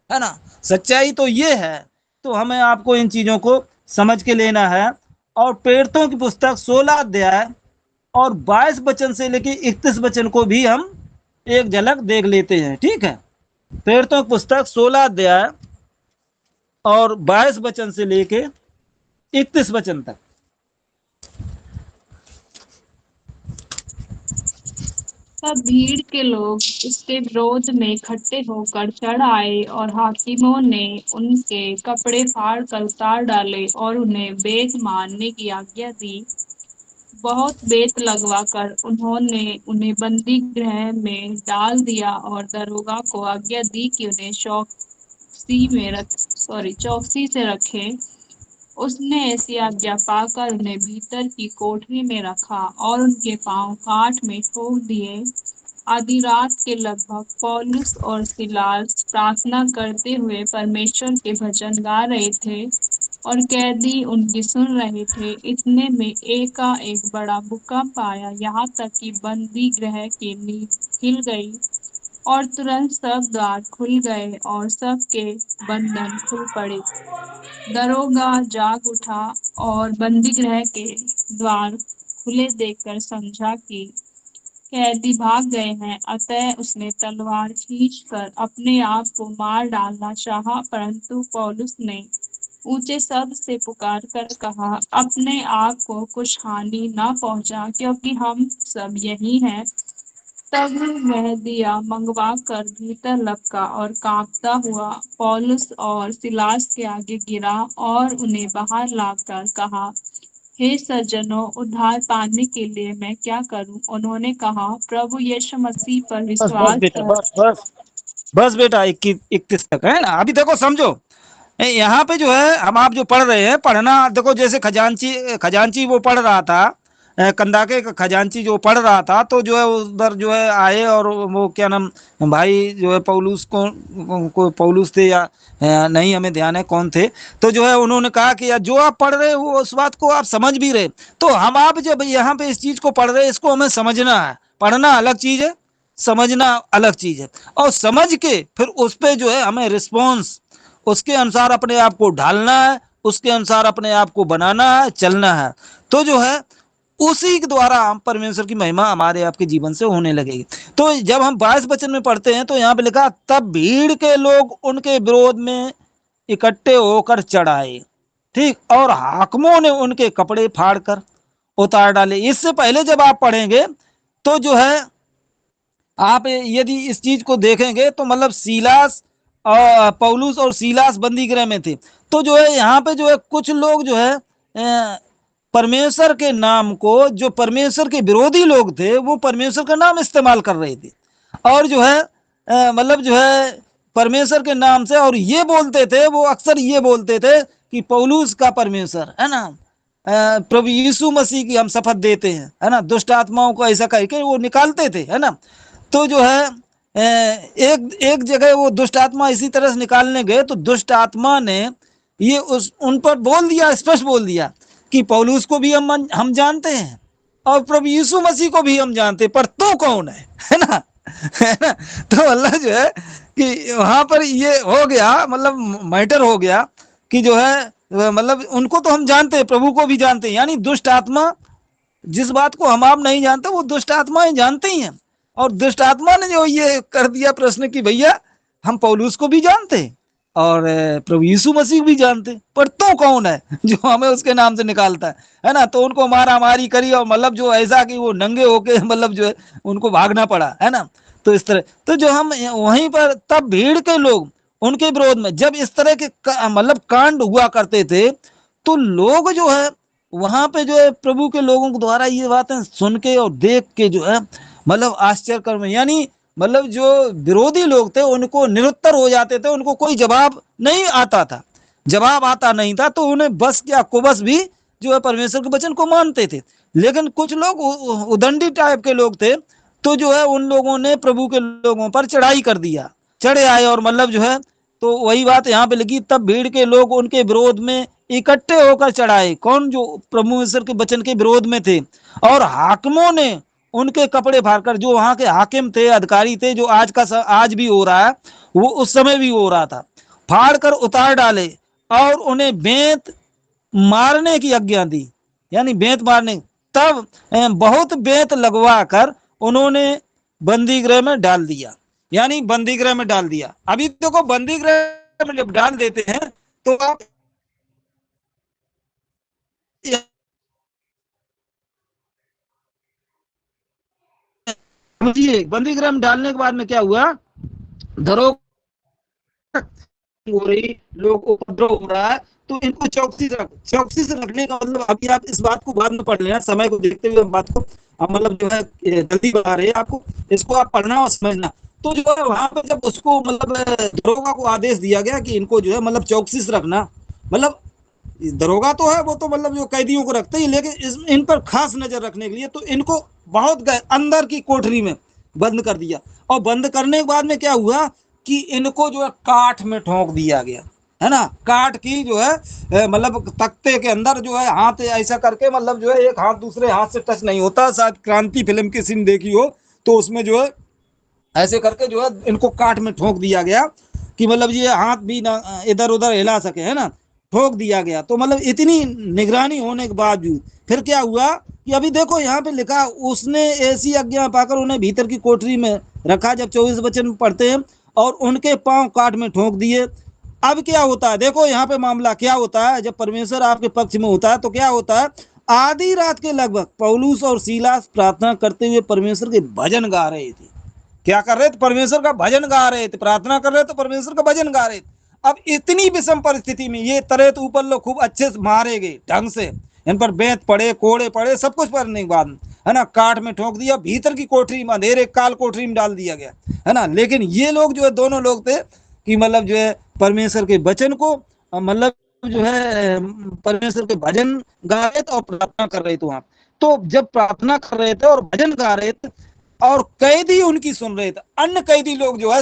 है ना, सच्चाई तो ये है। तो हमें आपको इन चीजों को समझ के लेना है। और प्रेरितों की पुस्तक 16 अध्याय और 22 वचन से लेके 31 वचन को भी हम एक झलक देख लेते हैं। ठीक है, प्रेरितों की पुस्तक 16 अध्याय और 22 वचन से लेके 31 वचन तक। तब भीड़ के लोग उसके विरोध में इकट्ठे होकर चढ़ आए और हाकिमों ने उनके कपड़े फाड़ कर उतार डाले और उन्हें बेत मारने की आज्ञा दी। बहुत बेत लगवा कर उन्होंने उन्हें बंदी गृह में डाल दिया और दरोगा को आज्ञा दी कि उन्हें चौकसी से रखे। उसने ऐसी आज्ञा पाकर उन्हें भीतर की कोठरी में रखा और उनके पांव काठ में ठोक दिए। आधी रात के लगभग पौलुस और सिलास प्रार्थना करते हुए परमेश्वर के भजन गा रहे थे और कैदी उनकी सुन रहे थे। इतने में एकाएक बड़ा भूकंप आया, यहाँ तक कि बंदी गृह की नींव हिल गई और तुरंत सब द्वार खुल गए और सबके बंधन खुल पड़े। दरोगा जाग उठा और बंदी गृह के द्वार खुले देखकर समझा कि कैदी भाग गए हैं। अतः उसने तलवार खींचकर अपने आप को मार डालना चाहा, परंतु पौलुस ने ऊंचे शब्द से पुकार कर कहा, अपने आप को कुछ हानि न पहुंचा, क्योंकि हम सब यही हैं। तब वह दिया मंगवा कर भीतर लपका और कांपता हुआ पौलुस और सिलास के आगे गिरा और उन्हें बाहर लाकर कहा, हे सज्जनों, उद्धार पाने के लिए मैं क्या करूं? उन्होंने कहा, प्रभु यीशु मसीह पर बस बस विश्वास बेटा, कर। बस बेटा 21 तक है ना। अभी देखो समझो, यहाँ पे जो है हम आप जो पढ़ रहे हैं, पढ़ना देखो, जैसे खजांची खजांची वो पढ़ रहा था, कंदाके का खजांची जो पढ़ रहा था, तो जो है उधर जो है आए और वो क्या नाम भाई जो है पौलुस को पौलुस थे या नहीं हमें ध्यान है कौन थे, तो जो है उन्होंने कहा कि यार जो आप पढ़ रहे हो उस बात को आप समझ भी रहे, तो हम आप जब यहाँ पे इस चीज को पढ़ रहे हैं, इसको हमें समझना है। पढ़ना अलग चीज है, समझना अलग चीज है। और समझ के फिर उस पर जो है हमें रिस्पॉन्स उसके अनुसार अपने आप को ढालना है, उसके अनुसार अपने आप को बनाना है, चलना है। तो जो है उसी के द्वारा हम परमेश्वर की महिमा हमारे आपके जीवन से होने लगेगी। तो जब हम 22 वचन में पढ़ते हैं तो यहाँ पे लिखा, तब भीड़ के लोग उनके विरोध में इकट्ठे होकर चढ़ाए, ठीक, और हाकिमों ने उनके कपड़े फाड़ कर उतार डाले। इससे पहले जब आप पढ़ेंगे तो जो है आप यदि इस चीज को देखेंगे तो मतलब सीलास और पौलुस और सीलास बंदी गृह में थे, तो जो है यहाँ पे जो है कुछ लोग जो है परमेश्वर के नाम को, जो परमेश्वर के विरोधी लोग थे, वो परमेश्वर का नाम इस्तेमाल कर रहे थे और जो है मतलब जो है परमेश्वर के नाम से, और ये बोलते थे, वो अक्सर ये बोलते थे कि पौलुस का परमेश्वर है ना, प्रभु यीशु मसीह की हम शपथ देते हैं, है ना, दुष्ट आत्माओं को ऐसा करके वो निकालते थे, है ना। तो जो है एक एक जगह वो दुष्ट आत्मा इसी तरह से निकालने गए, तो दुष्ट आत्मा ने ये उन पर बोल दिया, स्पष्ट बोल दिया कि पौलुस को भी हम जानते हैं और प्रभु यीशु मसीह को भी हम जानते हैं, पर तू कौन है ना, है ना। तो अल्लाह जो है कि वहां पर ये हो गया, मतलब मैटर हो गया कि जो है मतलब उनको तो हम जानते हैं, प्रभु को भी जानते हैं, यानी दुष्ट आत्मा जिस बात को हम आप नहीं जानते वो दुष्ट आत्माएं जानते ही हैं। और दुष्ट आत्मा ने जो ये कर दिया प्रश्न कि भैया हम पौलुस को भी जानते और प्रभु यीशु मसीह भी जानते, पर तो कौन है जो हमें उसके नाम से निकालता है ना। तो उनको मारा मारी करी और मतलब जो ऐसा कि वो नंगे होके मतलब जो है उनको भागना पड़ा, है ना। तो इस तरह, तो जो हम वहीं पर तब भीड़ के लोग उनके विरोध में, जब इस तरह के मतलब कांड हुआ करते थे, तो लोग जो है वहां पे जो है प्रभु के लोगों के द्वारा ये बातें सुन के और देख के जो है मतलब आश्चर्य कर्म, यानी मतलब जो विरोधी लोग थे उनको निरुत्तर हो जाते थे, उनको कोई जवाब नहीं आता था, जवाब आता नहीं था, तो उन्हें बस क्या कुबस भी जो है परमेश्वर के वचन को मानते थे। लेकिन कुछ लोग उदंडी टाइप के लोग थे, तो जो है उन लोगों ने प्रभु के लोगों पर चढ़ाई कर दिया, चढ़े आए और मतलब जो है, तो वही बात यहाँ पे लिखी, तब भीड़ के लोग उनके विरोध में इकट्ठे होकर चढ़ाए, कौन, जो परमेश्वर के वचन के विरोध में थे, और हाकिमों ने उनके कपड़े फाड़कर, जो वहां के हाकिम थे, अधिकारी थे, जो आज भी हो रहा है, वो उस समय भी हो रहा था, फाड़ कर उतार डाले और उन्हें बेंत मारने की आज्ञा दी, यानी बेंत मारने। तब बहुत बेंत लगवा कर उन्होंने बंदी गृह में डाल दिया, यानी बंदी गृह में डाल दिया। अभी देखो बंदी गृह में जब डाल देते हैं तो आप समझिए, बंदी गृह में डालने के बाद में क्या हुआ, दरोगा हो रही, लोग उपद्रव हो रहा है, तो इनको चौकसी से रखने का मतलब, अभी आप इस बात को बाद में पढ़ लेना, समय को देखते हुए बात को मतलब जो है जल्दी बता रहे हैं आपको, इसको आप पढ़ना और समझना। तो जो है वहां पे जब उसको मतलब दरोगा को आदेश दिया गया कि इनको जो है मतलब चौकसी से रखना, मतलब दरोगा तो है वो तो मतलब जो कैदियों को रखते ही, लेकिन इन पर खास नजर रखने के लिए तो इनको बहुत अंदर की कोठरी में बंद कर दिया। और बंद करने के बाद में क्या हुआ कि इनको जो है काठ में ठोक दिया गया, है ना, काठ की जो है मतलब तख्ते के अंदर जो है हाथ ऐसा करके, मतलब जो है एक हाथ दूसरे हाथ से टच नहीं होता, शायद क्रांति फिल्म की सीन देखी हो तो उसमें जो है ऐसे करके जो है इनको काठ में ठोक दिया गया कि मतलब ये हाथ भी ना इधर उधर हिला सके, है ना, ठोक दिया गया। तो मतलब इतनी निगरानी होने के बावजूद फिर क्या हुआ कि अभी देखो यहाँ पे लिखा, उसने ऐसी आज्ञा पाकर उन्हें भीतर की कोठरी में रखा, जब 24 वचन पढ़ते हैं, और उनके पांव काठ में ठोक दिए। अब क्या होता है, देखो यहाँ पे मामला क्या होता है, जब परमेश्वर आपके पक्ष में होता है तो क्या होता है, आधी रात के लगभग पौलुस और सीलास प्रार्थना करते हुए परमेश्वर के भजन गा रहे थे। क्या कर रहे थे, परमेश्वर का भजन गा रहे थे, प्रार्थना कर रहे थे, परमेश्वर का भजन गा रहे थे। अब इतनी विषम परिस्थिति में ये तरह तो ऊपर लोग खूब अच्छे से मारे गए ढंग से, इन पर बेंत पड़े, कोड़े पड़े, सब कुछ पड़ने के बाद, है ना, काठ में ठोक दिया, भीतर की कोठरी में, अंधेरे काल कोठरी में डाल दिया गया, है ना। लेकिन ये लोग जो है, दोनों लोग थे कि मतलब जो है परमेश्वर के वचन को मतलब जो है परमेश्वर के भजन गा रहे थे और प्रार्थना कर रहे थे वहां। तो जब प्रार्थना कर रहे थे और भजन गा रहे थे और कैदी उनकी सुन रहे थे, अन्य कैदी लोग जो है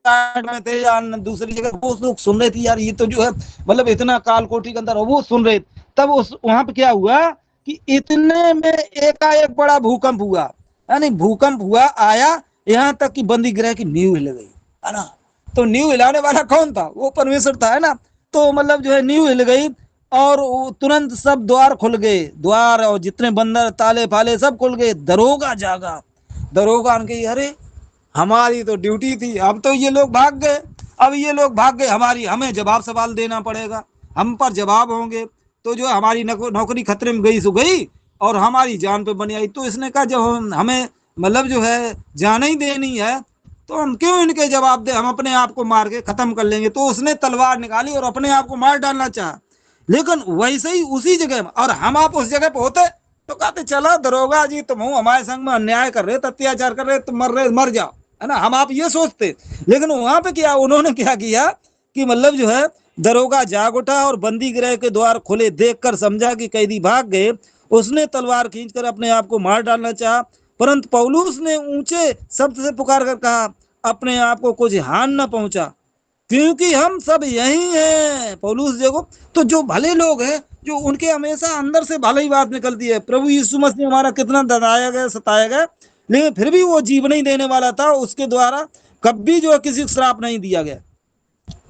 में थे या दूसरी जगह, वो लोग सुन रहे थे, यार ये तो जो है मतलब इतना काल कोठरी के अंदर, वो सुन रहे थे। तब उस वहां पे क्या हुआ कि इतने में एकाएक बड़ा भूकंप हुआ, यानी भूकंप हुआ आया, यहाँ तक कि बंदी गृह की नींव हिल गई, है ना। तो नींव हिलाने वाला कौन था, वो परमेश्वर था, है ना। तो मतलब जो है नींव हिल गई और तुरंत सब द्वार खुल गए, द्वार और जितने बंदर ताले फाले सब खुल गए। दरोगा जागा, दरोगा उनके, अरे हमारी तो ड्यूटी थी, अब तो ये लोग भाग गए, अब ये लोग भाग गए, हमारी हमें जवाब सवाल देना पड़ेगा, हम पर जवाब होंगे, तो जो हमारी नौकरी खतरे में गई सो गई और हमारी जान पे बनी आई। तो इसने कहा जब हमें मतलब जो है जान ही देनी है तो हम क्यों इनके जवाब दे, हम अपने आप को मार के खत्म कर लेंगे। तो उसने तलवार निकाली और अपने आप को मार डालना चाहा, लेकिन वैसे ही उसी जगह में, और हम आप उस जगह पे होते तो कहते चलो दरोगा जी तुम हमारे संग में अन्याय कर रहे थे, अत्याचार कर रहे, तुम मर रहे मर जाओ, है ना, हम आप ये सोचते। लेकिन वहां पे क्या उन्होंने क्या किया कि मतलब जो है दरोगा जाग उठा और बंदी गृह के द्वार खुले देखकर समझा कि कैदी भाग गए। उसने तलवार खींचकर अपने आप को मार डालना चाहा, परंतु पौलुस ने ऊंचे शब्द से पुकार कर कहा, अपने आप को कुछ हानि न पहुंचा, क्योंकि हम सब यही हैं। पौलुस देखो, तो जो भले लोग हैं, जो उनके हमेशा अंदर से भले ही बात निकलती है। प्रभु यीशु मसीह हमारा कितना दबाया गया, सताया गया, लेकिन फिर भी वो जीवन ही देने वाला था, उसके द्वारा कभी जो है किसी को श्राप नहीं दिया गया।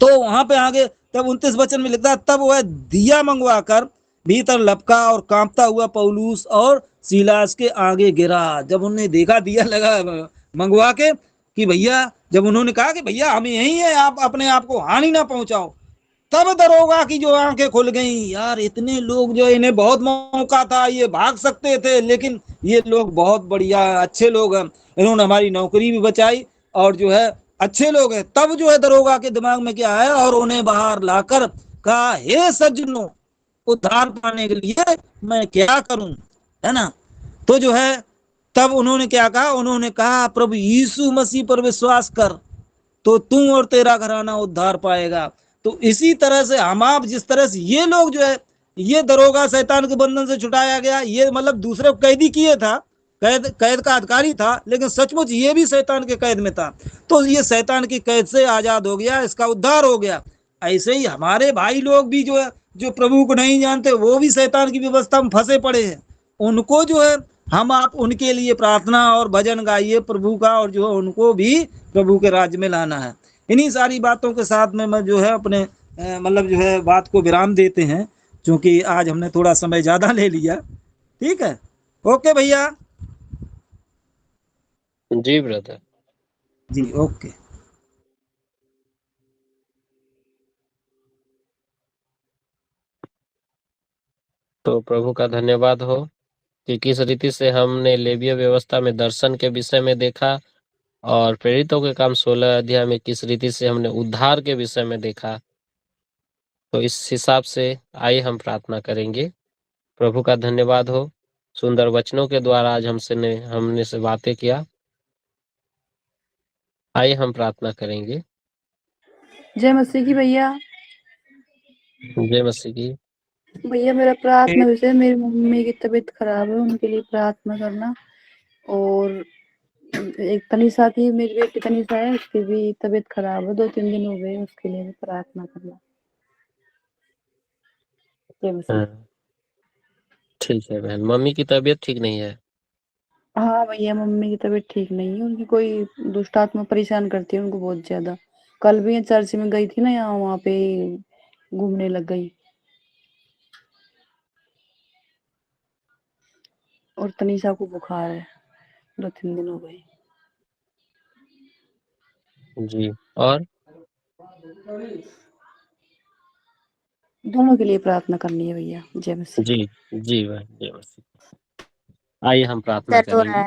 तो वहां पे आगे तब 29 वचन में लिखता है, तब वह दिया मंगवा कर भीतर लपका और कांपता हुआ पौलुस और सीलास के आगे गिरा। जब उन्होंने देखा दिया लगा मंगवा के कि भैया, जब उन्होंने कहा कि भैया हम यही है, आप अपने आप को हानि ना पहुंचाओ, तब दरोगा की जो आंखें खुल गई। यार इतने लोग जो, इन्हें बहुत मौका था, ये भाग सकते थे, लेकिन ये लोग बहुत बढ़िया अच्छे लोग हैं, इन्होंने हमारी नौकरी भी बचाई और जो है अच्छे लोग हैं। तब जो है दरोगा के दिमाग में क्या है, और उन्हें बाहर लाकर कहा, हे सज्जनों, उद्धार पाने के लिए मैं क्या करूं, है ना। तो जो है तब उन्होंने क्या कहा, उन्होंने कहा प्रभु यीशु मसीह पर विश्वास कर तो तू और तेरा घराना उद्धार पाएगा। तो इसी तरह से हम आप, जिस तरह से ये लोग जो है, ये दरोगा शैतान के बंधन से छुटाया गया, ये मतलब दूसरे को कैदी किए था, कैद का अधिकारी था, लेकिन सचमुच ये भी शैतान के कैद में था। तो ये शैतान की कैद से आजाद हो गया, इसका उद्धार हो गया। ऐसे ही हमारे भाई लोग भी जो है, जो प्रभु को नहीं जानते, वो भी शैतान की व्यवस्था में फंसे पड़े हैं। उनको जो है हम आप उनके लिए प्रार्थना और भजन गाइए प्रभु का, और जो है उनको भी प्रभु के राज्य में लाना है। इन्हीं सारी बातों के साथ में मैं जो है अपने मतलब जो है बात को विराम देते हैं। क्योंकि आज हमने थोड़ा समय ज़्यादा ले लिया। ठीक है, ओके भैया। जी ब्रदर। जी ओके। तो प्रभु का धन्यवाद हो कि किस रीति से हमने लेवीय व्यवस्था में दर्शन के विषय में देखा, और प्रेरितों के काम 16 अध्याय में किस रीति से हमने उद्धार के विषय में देखा। तो इस हिसाब से आइए हम प्रार्थना करेंगे। प्रभु का धन्यवाद हो, सुंदर वचनों के द्वारा आज हमने से बातें किया। आइए हम प्रार्थना करेंगे। जय मसीह की भैया। जय मसीह की। भैया मेरा प्रार्थना विषय, मेरी मम्मी की तबीयत खराब है, उनके लिए प्रार्थना करना। और एक तनीषा की, मेरी बेटी तनीषा है, उसकी भी तबीयत खराब है, 2-3 दिन हो गए, उसके लिए भी प्रार्थना करना। जय मसीह। हाँ, ठीक है बहन। मम्मी की तबीयत ठीक नहीं है? हाँ भैया, मम्मी की तबीयत ठीक नहीं है, उनकी कोई दुष्ट आत्मा परेशान करती है उनको बहुत ज्यादा। कल भी चर्च में गई थी ना, यहाँ वहाँ पे घूमने लग गई। और तनीषा को बुखार है, 2-3 दिन हो गए। जी, और दोनों के लिए प्रार्थना करनी है भैया। जय मसीह। जी जी बहन, जय मसीह। आइए हम प्रार्थना करेंगे।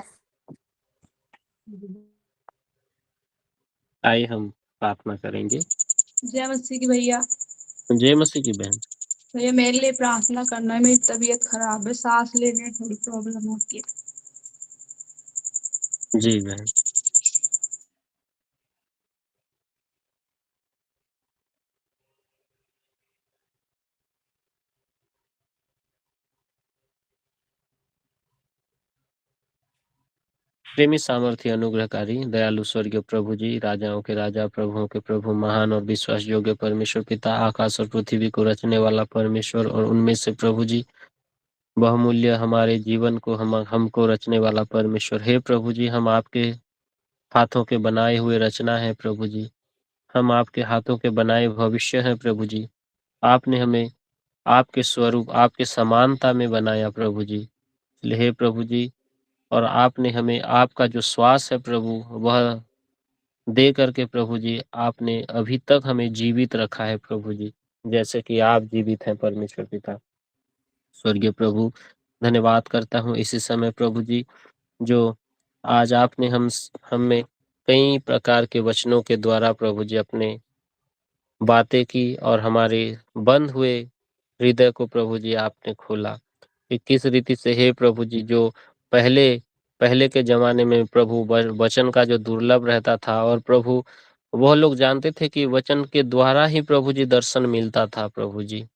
आइए हम प्रार्थना करेंगे। जय मसीह की भैया। जय मसीह की बहन। भैया मेरे लिए प्रार्थना करना है, मेरी तबीयत खराब है, सांस लेने में थोड़ी प्रॉब्लम होती है। जी बहन। प्रेमी सामर्थ्य अनुग्रहकारी दयालु स्वर्गीय प्रभु जी, राजाओं के राजा प्रभुओं के प्रभु, महान और विश्वास योग्य परमेश्वर पिता, आकाश और पृथ्वी को रचने वाला परमेश्वर, और उनमें से प्रभु जी बहुमूल्य हमारे जीवन को हमको रचने वाला परमेश्वर। हे प्रभु जी, हम आपके हाथों के बनाए हुए रचना है प्रभु जी, हम आपके हाथों के बनाए भविष्य हैं प्रभु जी। आपने हमें आपके स्वरूप, आपके समानता में बनाया प्रभु जी। इसलिए हे प्रभु जी, और आपने हमें आपका जो श्वास है प्रभु, वह दे करके प्रभु जी आपने अभी तक हमें जीवित रखा है प्रभु जी, जैसे कि आप जीवित हैं परमेश्वर पिता। स्वर्गीय प्रभु, धन्यवाद करता हूँ इसी समय प्रभु जी, जो आज आपने हमें कई प्रकार के वचनों के द्वारा प्रभु जी अपने बातें की, और हमारे बंद हुए हृदय को प्रभु जी आपने खोला कि किस रीति से हे प्रभु जी, जो पहले पहले के जमाने में प्रभु वचन का जो दुर्लभ रहता था, और प्रभु वह लोग जानते थे कि वचन के द्वारा ही प्रभु जी दर्शन मिलता था प्रभु जी।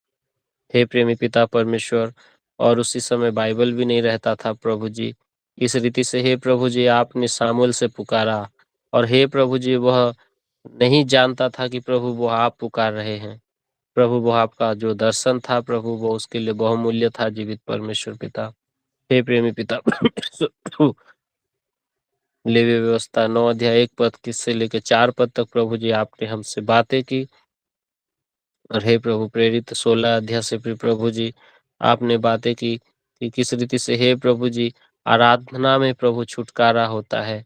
हे प्रेमी पिता परमेश्वर, और उसी समय बाइबल भी नहीं रहता था प्रभु जी। इस रीति से हे प्रभु जी आपने सामुएल से पुकारा, और हे प्रभु जी वह नहीं जानता था कि प्रभु वो आप पुकार रहे हैं। प्रभु वो आपका जो दर्शन था प्रभु, वो उसके लिए बहुमूल्य था जीवित परमेश्वर पिता। हे प्रेमी पिता परमेश्वर, लेवी व्यवस्था 9 अध्याय 1 पद से लेकर 4 पद तक प्रभु जी आपने हमसे बातें की। और हे प्रभु प्रेरित 16 अध्याय से भी प्रभु जी आपने बातें की कि किस रीति से हे प्रभु जी आराधना में प्रभु छुटकारा होता है।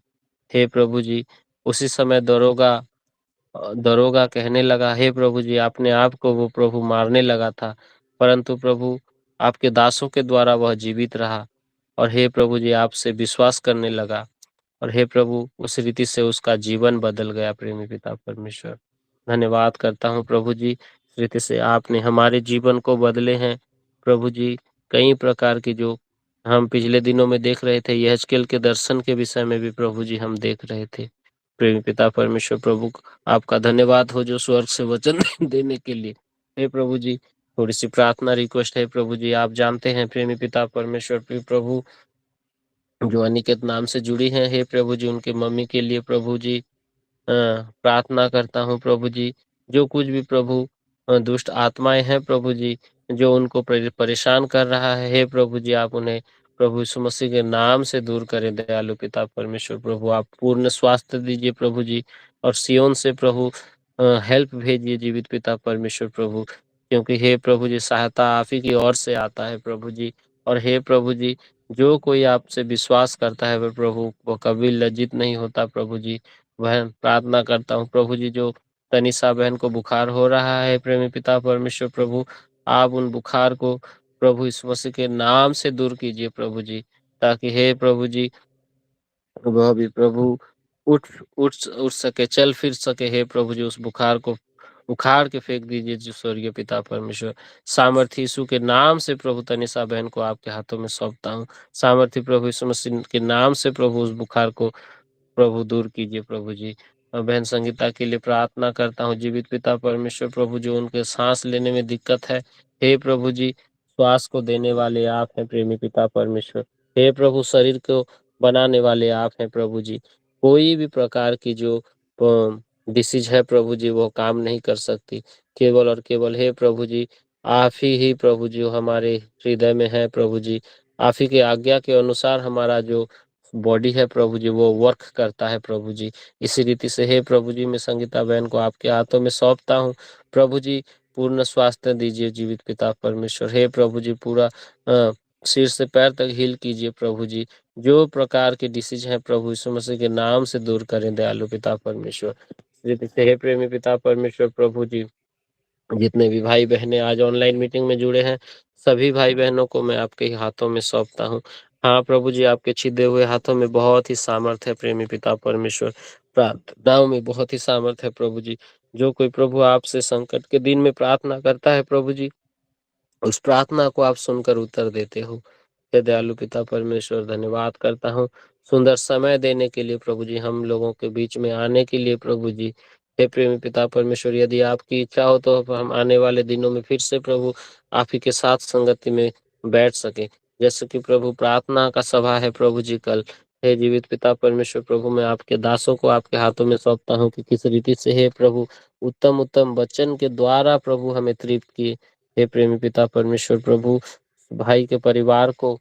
हे प्रभु जी, उसी समय दरोगा कहने लगा, हे प्रभु जी अपने आप को वो प्रभु मारने लगा था, परंतु प्रभु आपके दासों के द्वारा वह जीवित रहा, और हे प्रभु जी आपसे विश्वास करने लगा, और हे प्रभु उस रीति से उसका जीवन बदल गया। प्रेमी पिता परमेश्वर, धन्यवाद करता हूँ प्रभु जी, इस रीति से आपने हमारे जीवन को बदले हैं प्रभु जी। कई प्रकार की जो हम पिछले दिनों में देख रहे थे, यहेजकेल के दर्शन के विषय में भी प्रभु जी हम देख रहे थे। प्रेमी पिता परमेश्वर प्रभु, आपका धन्यवाद हो जो स्वर्ग से वचन देने के लिए। हे प्रभु जी, थोड़ी सी प्रार्थना रिक्वेस्ट है प्रभु जी, आप जानते हैं प्रेमी पिता परमेश्वर प्रभु, जो अनिकेत नाम से जुड़ी हैं, हे प्रभु जी उनके मम्मी के लिए प्रभु जी प्रार्थना करता हूँ प्रभु जी। जो कुछ भी प्रभु दुष्ट आत्माएं हैं प्रभु जी, जो उनको परेशान कर रहा है, हे प्रभु जी आप उन्हें प्रभु यीशु मसीह के नाम से दूर करें। दयालु पिता परमेश्वर प्रभु, आप पूर्ण स्वास्थ्य दीजिए प्रभु जी, और सियोन से प्रभु हेल्प भेजिए जीवित पिता परमेश्वर प्रभु, क्योंकि हे प्रभु जी सहायता आप ही की ओर से आता है प्रभु जी। और हे प्रभु जी जो कोई आपसे विश्वास करता है वह प्रभु वो कभी लज्जित नहीं होता प्रभु जी। वह प्रार्थना करता हूँ प्रभु जी जो तनिषा बहन को बुखार हो रहा है प्रेमी पिता परमेश्वर प्रभु, आप उन बुखार को प्रभु यीशु मसीह के नाम से दूर कीजिए प्रभु जी, ताकि हे प्रभु जी वह भी प्रभु उठ उठ उठ सके, चल फिर सके। हे प्रभु जी उस बुखार को उखाड़ के फेंक दीजिए जो स्वर्गीय पिता परमेश्वर। सामर्थी यीशु के नाम से प्रभु तनिषा बहन को आपके हाथों में सौंपता हूँ। सामर्थी प्रभु यीशु मसीह के नाम से प्रभु उस बुखार को प्रभु दूर कीजिए प्रभु जी। और बहन संगीता के लिए प्रार्थना करता हूँ जीवित पिता परमेश्वर प्रभु जो उनके सांस लेने में दिक्कत है, हे प्रभु जी श्वास को देने वाले आप हैं प्रेमी पिता परमेश्वर। हे प्रभु शरीर को बनाने वाले आप हैं प्रभु जी। कोई भी प्रकार की जो डिसीज है प्रभु जी वो काम नहीं कर सकती, केवल और केवल हे प्रभु जी आप ही प्रभु जी हमारे हृदय में है प्रभु जी। आप ही के आज्ञा के अनुसार हमारा जो बॉडी है प्रभु जी वो वर्क करता है प्रभु जी। इसी रीति से हे प्रभु जी मैं संगीता बहन को आपके हाथों में सौंपता हूँ प्रभु जी। पूर्ण स्वास्थ्य दीजिए जीवित पिता परमेश्वर। हे प्रभु जी पूरा सिर से पैर तक हील कीजिए प्रभु जी। जो प्रकार के डिसीज हैं प्रभु यीशु मसीह के नाम से दूर करें दयालु पिता परमेश्वर। इस रीति से हे प्रेमी पिता परमेश्वर प्रभु जी जितने भी भाई बहनें आज ऑनलाइन मीटिंग में जुड़े हैं सभी भाई बहनों को मैं आपके ही हाथों में सौंपता हूँ। हाँ प्रभु जी आपके छिदे हुए हाथों में बहुत ही सामर्थ है प्रेमी पिता परमेश्वर। प्रार्थनाओं में बहुत ही सामर्थ है प्रभु जी। जो कोई प्रभु आपसे संकट के दिन में प्रार्थना करता है प्रभु जी उस प्रार्थना को आप सुनकर उत्तर देते हो। हे दयालु पिता परमेश्वर धन्यवाद करता हूँ सुंदर समय देने के लिए प्रभु जी, हम लोगों के बीच में आने के लिए प्रभु जी। हे प्रेमी पिता परमेश्वर यदि आपकी इच्छा हो तो हम आने वाले दिनों में फिर से प्रभु आप ही के साथ संगति में बैठ सके। जैसे कि प्रभु प्रार्थना का सभा है प्रभु जी कल, हे जीवित पिता परमेश्वर प्रभु मैं आपके दासों को आपके हाथों में सौंपता हूँ कि किस रीति से हे प्रभु उत्तम उत्तम वचन के द्वारा प्रभु हमें तृप्त किए। हे प्रेमी पिता परमेश्वर प्रभु भाई के परिवार को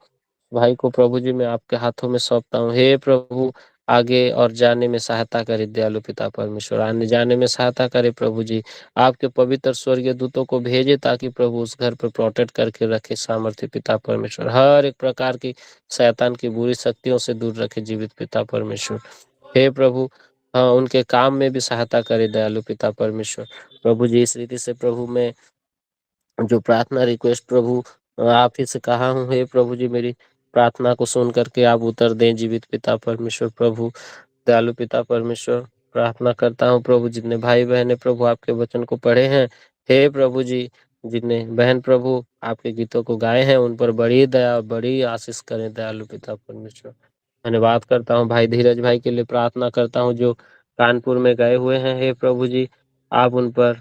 भाई को प्रभु जी मैं आपके हाथों में सौंपता हूँ। हे प्रभु आगे और जाने में सहायता करे दयालु पिता परमेश्वर, आने जाने में सहायता करे प्रभु जी। आपके पवित्र स्वर्गीय दूतों को भेजे ताकि प्रभु उस घर पर प्रोटेक्ट करके रखे सामर्थ्य पिता परमेश्वर। हर एक प्रकार की शैतान की बुरी शक्तियों से दूर रखे जीवित पिता परमेश्वर। हे प्रभु हाँ उनके काम में भी सहायता करे दयालु पिता परमेश्वर प्रभु जी। इस रीति से प्रभु मैं जो प्रार्थना रिक्वेस्ट प्रभु आप ही से कहा हूँ, हे प्रभु जी मेरी प्रार्थना को सुन करके आप उत्तर दें जीवित पिता परमेश्वर प्रभु दयालु पिता परमेश्वर। प्रार्थना करता हूँ प्रभु जितने भाई बहन प्रभु आपके वचन को पढ़े हैं, हे प्रभु जी जितने बहन प्रभु आपके गीतों को गाए हैं उन पर बड़ी दया बड़ी आशीष करें दयालु पिता परमेश्वर। धन्यवाद करता हूँ भाई धीरज भाई के लिए प्रार्थना करता हूँ जो कानपुर में गए हुए हैं, हे प्रभु जी आप उन पर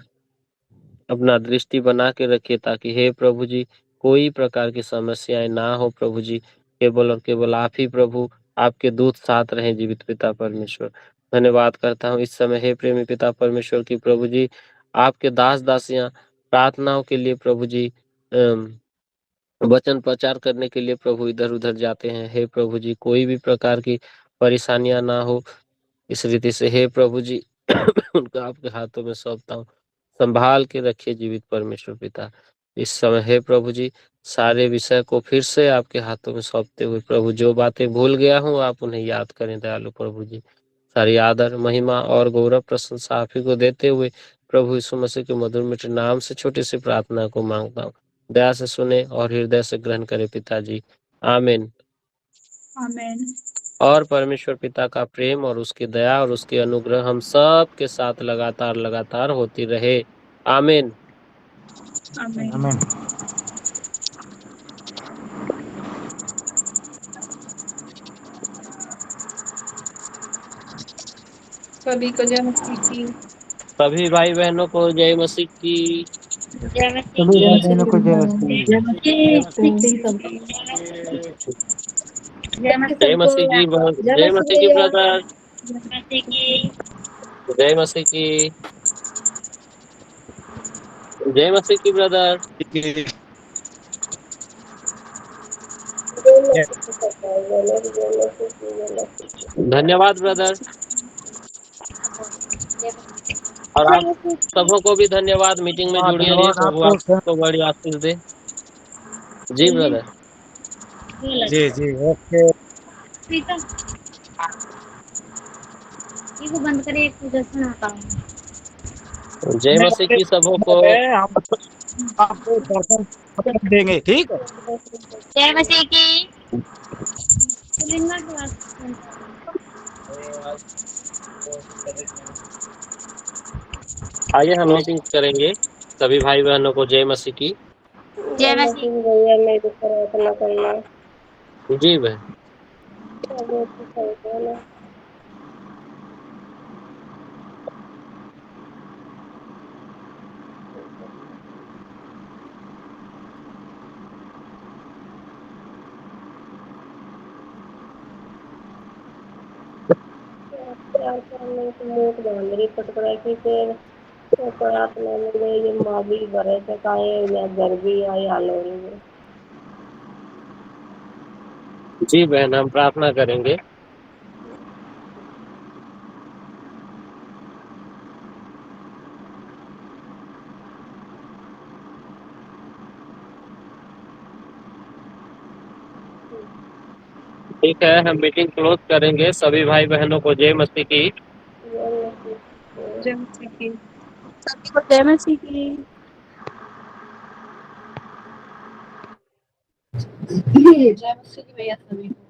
अपना दृष्टि बना के रखिए ताकि हे प्रभु जी कोई प्रकार की समस्याएं ना हो प्रभु जी। केवल और केवल आप ही प्रभु आपके दूत साथ रहें जीवित पिता परमेश्वर। धन्यवाद करता हूँ इस समय हे प्रेमी पिता परमेश्वर की प्रभु जी आपके दास दासियां प्रार्थनाओं के लिए प्रभु जी वचन प्रचार करने के लिए प्रभु इधर उधर जाते हैं। हे प्रभु जी कोई भी प्रकार की परेशानियां ना हो इस रीति से हे प्रभु जी उनका आपके हाथों में सौंपता हूँ। संभाल के रखिए जीवित परमेश्वर पिता। इस समय हे प्रभु जी सारे विषय को फिर से आपके हाथों में सौंपते हुए प्रभु जो बातें भूल गया हूँ आप उन्हें याद करें दयालु प्रभु जी। सारी आदर महिमा और गौरव प्रशंसा आप ही को देते हुए प्रभु यीशु मसीह के मधुर मीठे नाम से छोटी सी प्रार्थना को मांगता हूँ। दया से सुने और हृदय से ग्रहण करे पिताजी, आमीन। आमेन। और परमेश्वर पिता का प्रेम और उसकी दया और उसके अनुग्रह हम सब के साथ लगातार लगातार होती रहे, आमीन। आमेन। आमीन। सभी को जय मसीह की। सभी भाई बहनों को जय मसीह की। जय मसीह सभी जय भाई मसीह बहनों की को जय जय मसीह। मसीह सब। जय मसीह जय मसीह की जय जय मसीह मसीह की भैया। ब्रदर, जय मसीह की। जय मसीह की, जय मसीह की ब्रदर। धन्यवाद ब्रदर। जय मसीह की। और आप सबों को भी धन्यवाद, मीटिंग में जुड़े रहिए, धन्यवाद प्रभु आपको। आपको बड़ी आशीष दे। जी ब्रदर। जी जी ओके। प्रीतम इसको बंद करे, एक पूजा सुनाता हूँ। जय मसीह की सबों को। हम आपको दर्शन देंगे, ठीक है। जय मसीह की। पुलिंदा की बात सुनता हूँ। आइए हम मीटिंग करेंगे, सभी भाई बहनों को जय मसीह की। जय मसीह भैया मेरी प्रार्थना करना। जी बहन। मूक बांध रही पटकड़ा की फिर प्रार्थना में ये माँ भी भरे थे काहे या घर भी आई हाल हो रही है। जी बहन, हम प्रार्थना करेंगे। ठीक है, हम मीटिंग क्लोज करेंगे, सभी भाई बहनों को जय मसीह की। जय मसीह की। सभी को जय मसीह की। जय मसीह की भैया सभी को।